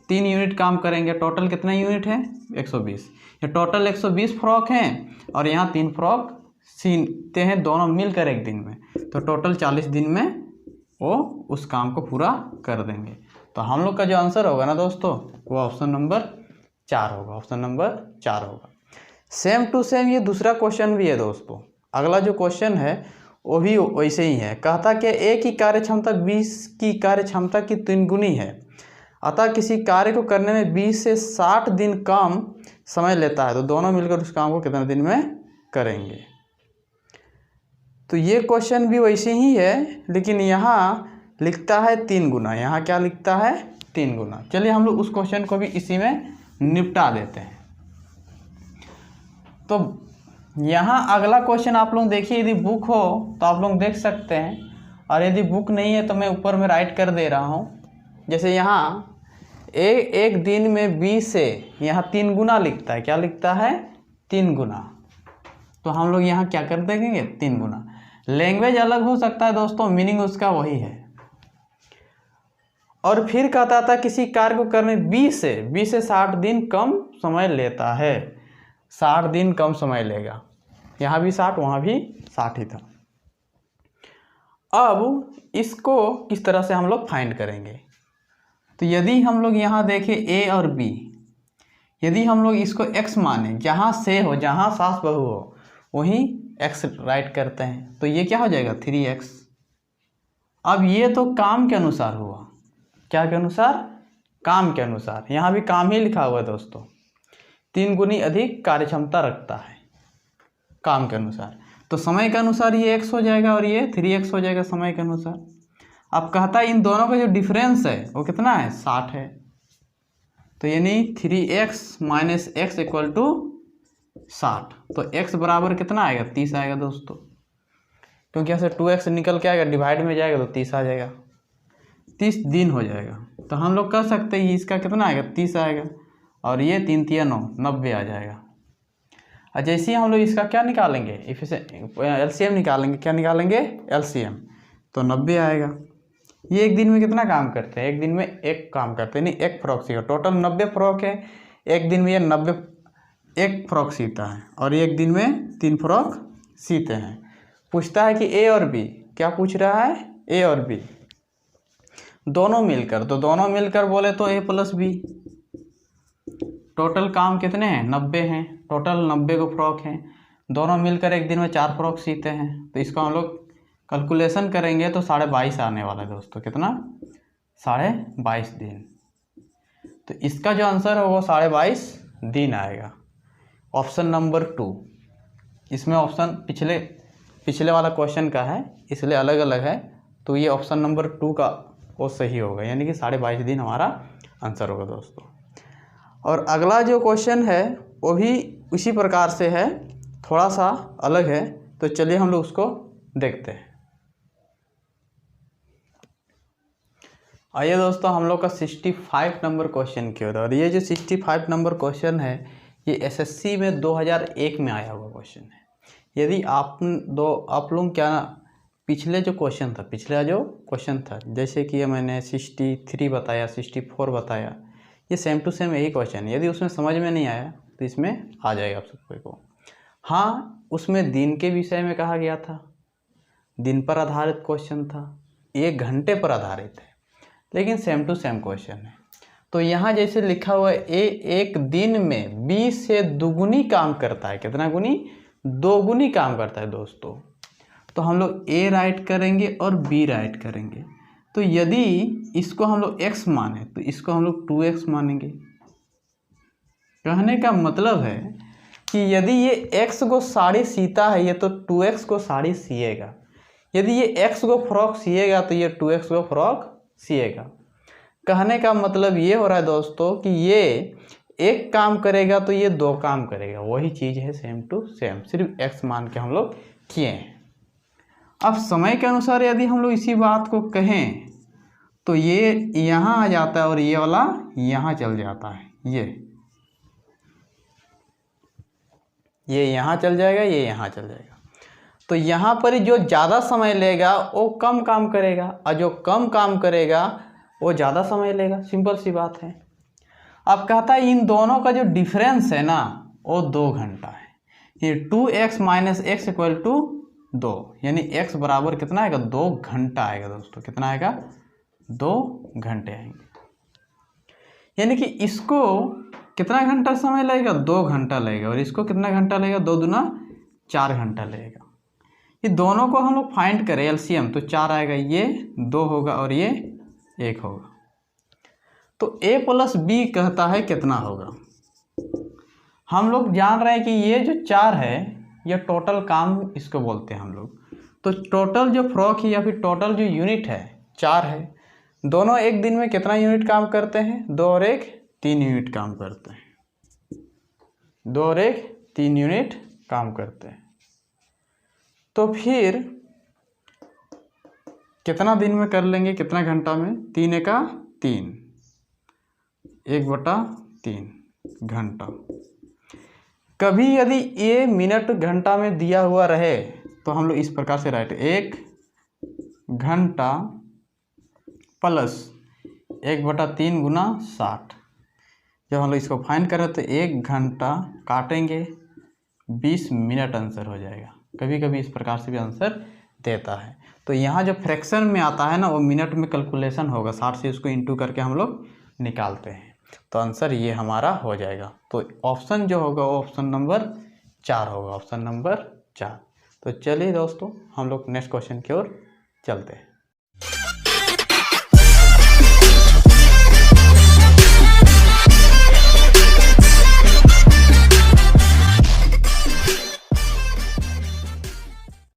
3 यूनिट काम करेंगे, टोटल कितना यूनिट है? 120। ये टोटल 120 फ्रॉक हैं और यहाँ 3 फ्रॉक सीते हैं दोनों मिलकर एक दिन में, तो टोटल 40 दिन में वो उस काम को पूरा कर देंगे। तो हम लोग का जो आंसर होगा ना दोस्तों वो ऑप्शन नंबर 4 होगा, ऑप्शन नंबर 4 होगा। सेम टू सेम ये दूसरा क्वेश्चन भी है दोस्तों, अगला जो क्वेश्चन है वो भी वैसे ही है। कहता कि ए की कार्यक्षमता 20 की कार्यक्षमता की 3 गुनी है, अतः किसी कार्य को करने में 20 से 60 दिन कम समय लेता है, तो दोनों मिलकर उस काम को कितने दिन में करेंगे? तो ये क्वेश्चन भी वैसे ही है, लेकिन यहाँ लिखता है 3 गुना, यहाँ क्या लिखता है? 3 गुना। चलिए हम लोग उस क्वेश्चन को भी इसी में निपटा देते हैं। तो यहाँ अगला क्वेश्चन आप लोग देखिए, यदि बुक हो तो आप लोग देख सकते हैं, और यदि बुक नहीं है तो मैं ऊपर में राइट कर दे रहा हूँ। जैसे यहाँ एक दिन में 20 से यहाँ 3 गुना लिखता है, क्या लिखता है? 3 गुना। तो हम लोग यहाँ क्या कर देंगे? 3 गुना। लैंग्वेज अलग हो सकता है दोस्तों, मीनिंग उसका वही है। और फिर कहता था किसी कार्य को करने 20 से 60 दिन कम समय लेता है, 60 दिन कम समय लेगा, यहाँ भी 60 वहाँ भी 60 ही था। अब इसको किस तरह से हम लोग फाइंड करेंगे? तो यदि हम लोग यहाँ देखें a और b, यदि हम लोग इसको x माने, जहाँ से हो, जहाँ सास बहू हो वहीं x राइट करते हैं, तो ये क्या हो जाएगा? 3x। अब ये तो काम के अनुसार हुआ, क्या के अनुसार? काम के अनुसार। यहाँ भी काम ही लिखा हुआ है दोस्तों, 3 गुनी अधिक कार्यक्षमता रखता है काम के अनुसार, तो समय के अनुसार ये x हो जाएगा और ये 3x हो जाएगा समय के अनुसार। अब कहता है इन दोनों का जो डिफरेंस है वो कितना है? 60 है, तो यानी 3x minus x equal to 60, तो x बराबर कितना आएगा? 30 आएगा दोस्तों, क्योंकि यहाँ से 2x निकल के आएगा, डिवाइड में जाएगा तो 30 आ जाएगा, 30 दिन हो जाएगा। तो हम लोग कह सकते हैं इसका कितना आएगा? 30 आएगा, और ये 3 3 9 90 आ जाएगा। और जैसे ही हम लोग इसका क्या निकालेंगे? एलसीएम निकालेंगे, क्या निकालेंगे? एलसीएम, तो 90 आएगा। ये एक दिन में कितना काम करते हैं? एक दिन में 1 काम करते हैं, नहीं 1 फ्रॉक सीखा, टोटल 90 फ्रॉक है, एक दिन में ये 90 1 फ्रॉक सीता है, और एक दिन में 3 फ्रॉक सीते हैं। पूछता है कि ए और बी, क्या पूछ रहा है? ए और बी दोनों मिलकर, तो दोनों मिलकर बोले तो ए प्लस बी, टोटल काम कितने हैं? 90 हैं, टोटल 90 को फ्रॉक हैं, दोनों मिलकर एक दिन में 4 फ्रॉक सीते हैं, तो इसको हम लोग कैलकुलेशन करेंगे तो 22.5 आने वाला है दोस्तों। कितना? 22.5 दिन। तो इसका जो आंसर है वो 22.5 दिन आएगा, ऑप्शन नंबर 2। इसमें ऑप्शन पिछले वाला क्वेश्चन का है, इसलिए अलग अलग है, तो ये ऑप्शन नंबर 2 का वो सही होगा, यानी कि 22.5 दिन हमारा आंसर होगा दोस्तों। और अगला जो क्वेश्चन है वो भी उसी प्रकार से है, थोड़ा सा अलग है, तो चलिए हम लोग उसको देखते हैं। आइए दोस्तों हम लोग का 65 नंबर क्वेश्चन की ओर, और ये जो 65 नंबर क्वेश्चन है ये एसएससी में 2001 में आया हुआ क्वेश्चन है। यदि आप लोग क्या पिछले जो क्वेश्चन था, जैसे कि मैंने 63 बताया, 64 बताया, ये सेम टू सेम यही क्वेश्चन है। यदि उसमें समझ में नहीं आया तो इसमें आ जाएगा आप सबको। हाँ, उसमें दिन के विषय में कहा गया था, दिन पर आधारित क्वेश्चन था, 1 घंटे पर आधारित है, लेकिन सेम टू सेम क्वेश्चन है। तो यहाँ जैसे लिखा हुआ है एक दिन में 20 से दुगुनी काम करता है, कितना गुनी? 2 गुनी काम करता है दोस्तों। तो हम लोग ए राइट करेंगे और बी राइट करेंगे। तो यदि इसको हम लोग x माने तो इसको हम लोग 2x मानेंगे। कहने का मतलब है कि यदि ये x को साड़ी सीता है, ये तो 2x को साड़ी सिएगा। यदि ये x को फ्रॉक सिएगा तो ये 2x को फ्रॉक CA का। कहने का मतलब ये हो रहा है दोस्तों कि ये एक काम करेगा तो ये 2 काम करेगा, वही चीज़ है सेम टू सेम, सिर्फ x मान के हम लोग किए हैं। अब समय के अनुसार यदि हम लोग इसी बात को कहें तो ये यहाँ आ जाता है और ये वाला यहाँ चल जाता है, ये यहाँ चल जाएगा, ये यहाँ चल जाएगा। तो यहाँ पर जो ज़्यादा समय लेगा वो कम काम करेगा और जो कम काम करेगा वो ज़्यादा समय लेगा, सिंपल सी बात है। अब कहता है इन दोनों का जो डिफरेंस है ना वो 2 घंटा है। ये 2x - x = 2, यानी x बराबर कितना आएगा, 2 घंटा आएगा दोस्तों। कितना आएगा, 2 घंटे आएंगे। यानी कि इसको कितना घंटा समय लगेगा, 2 घंटा लगेगा, और इसको कितना घंटा लगेगा, 2 दूना 4 घंटा लगेगा। ये दोनों को हम लोग फाइंड करें एलसीएम तो 4 आएगा, ये 2 होगा और ये 1 होगा। तो a + b कहता है कितना होगा। हम लोग जान रहे हैं कि ये जो 4 है ये टोटल काम इसको बोलते हैं हम लोग। तो टोटल जो फ्रॉक है या फिर टोटल जो यूनिट है 4 है। दोनों एक दिन में कितना यूनिट काम करते हैं, 2 और 1 3 यूनिट काम करते हैं। 2 और 1 3 यूनिट काम करते हैं। तो फिर कितना दिन में कर लेंगे, कितना घंटा में, 3 × 3 1/3 घंटा। कभी यदि ये मिनट घंटा में दिया हुआ रहे तो हम लोग इस प्रकार से राइट 1 घंटा प्लस 1/3 गुना 60। जब हम लोग इसको फाइंड करें तो 1 घंटा काटेंगे 20 मिनट आंसर हो जाएगा। कभी कभी इस प्रकार से भी आंसर देता है। तो यहाँ जो फ्रैक्शन में आता है ना वो मिनट में कैलकुलेशन होगा, 60 से उसको इंटू करके हम लोग निकालते हैं। तो आंसर ये हमारा हो जाएगा। तो ऑप्शन जो होगा वो ऑप्शन नंबर 4 होगा, ऑप्शन नंबर 4। तो चलिए दोस्तों हम लोग नेक्स्ट क्वेश्चन की ओर चलते हैं।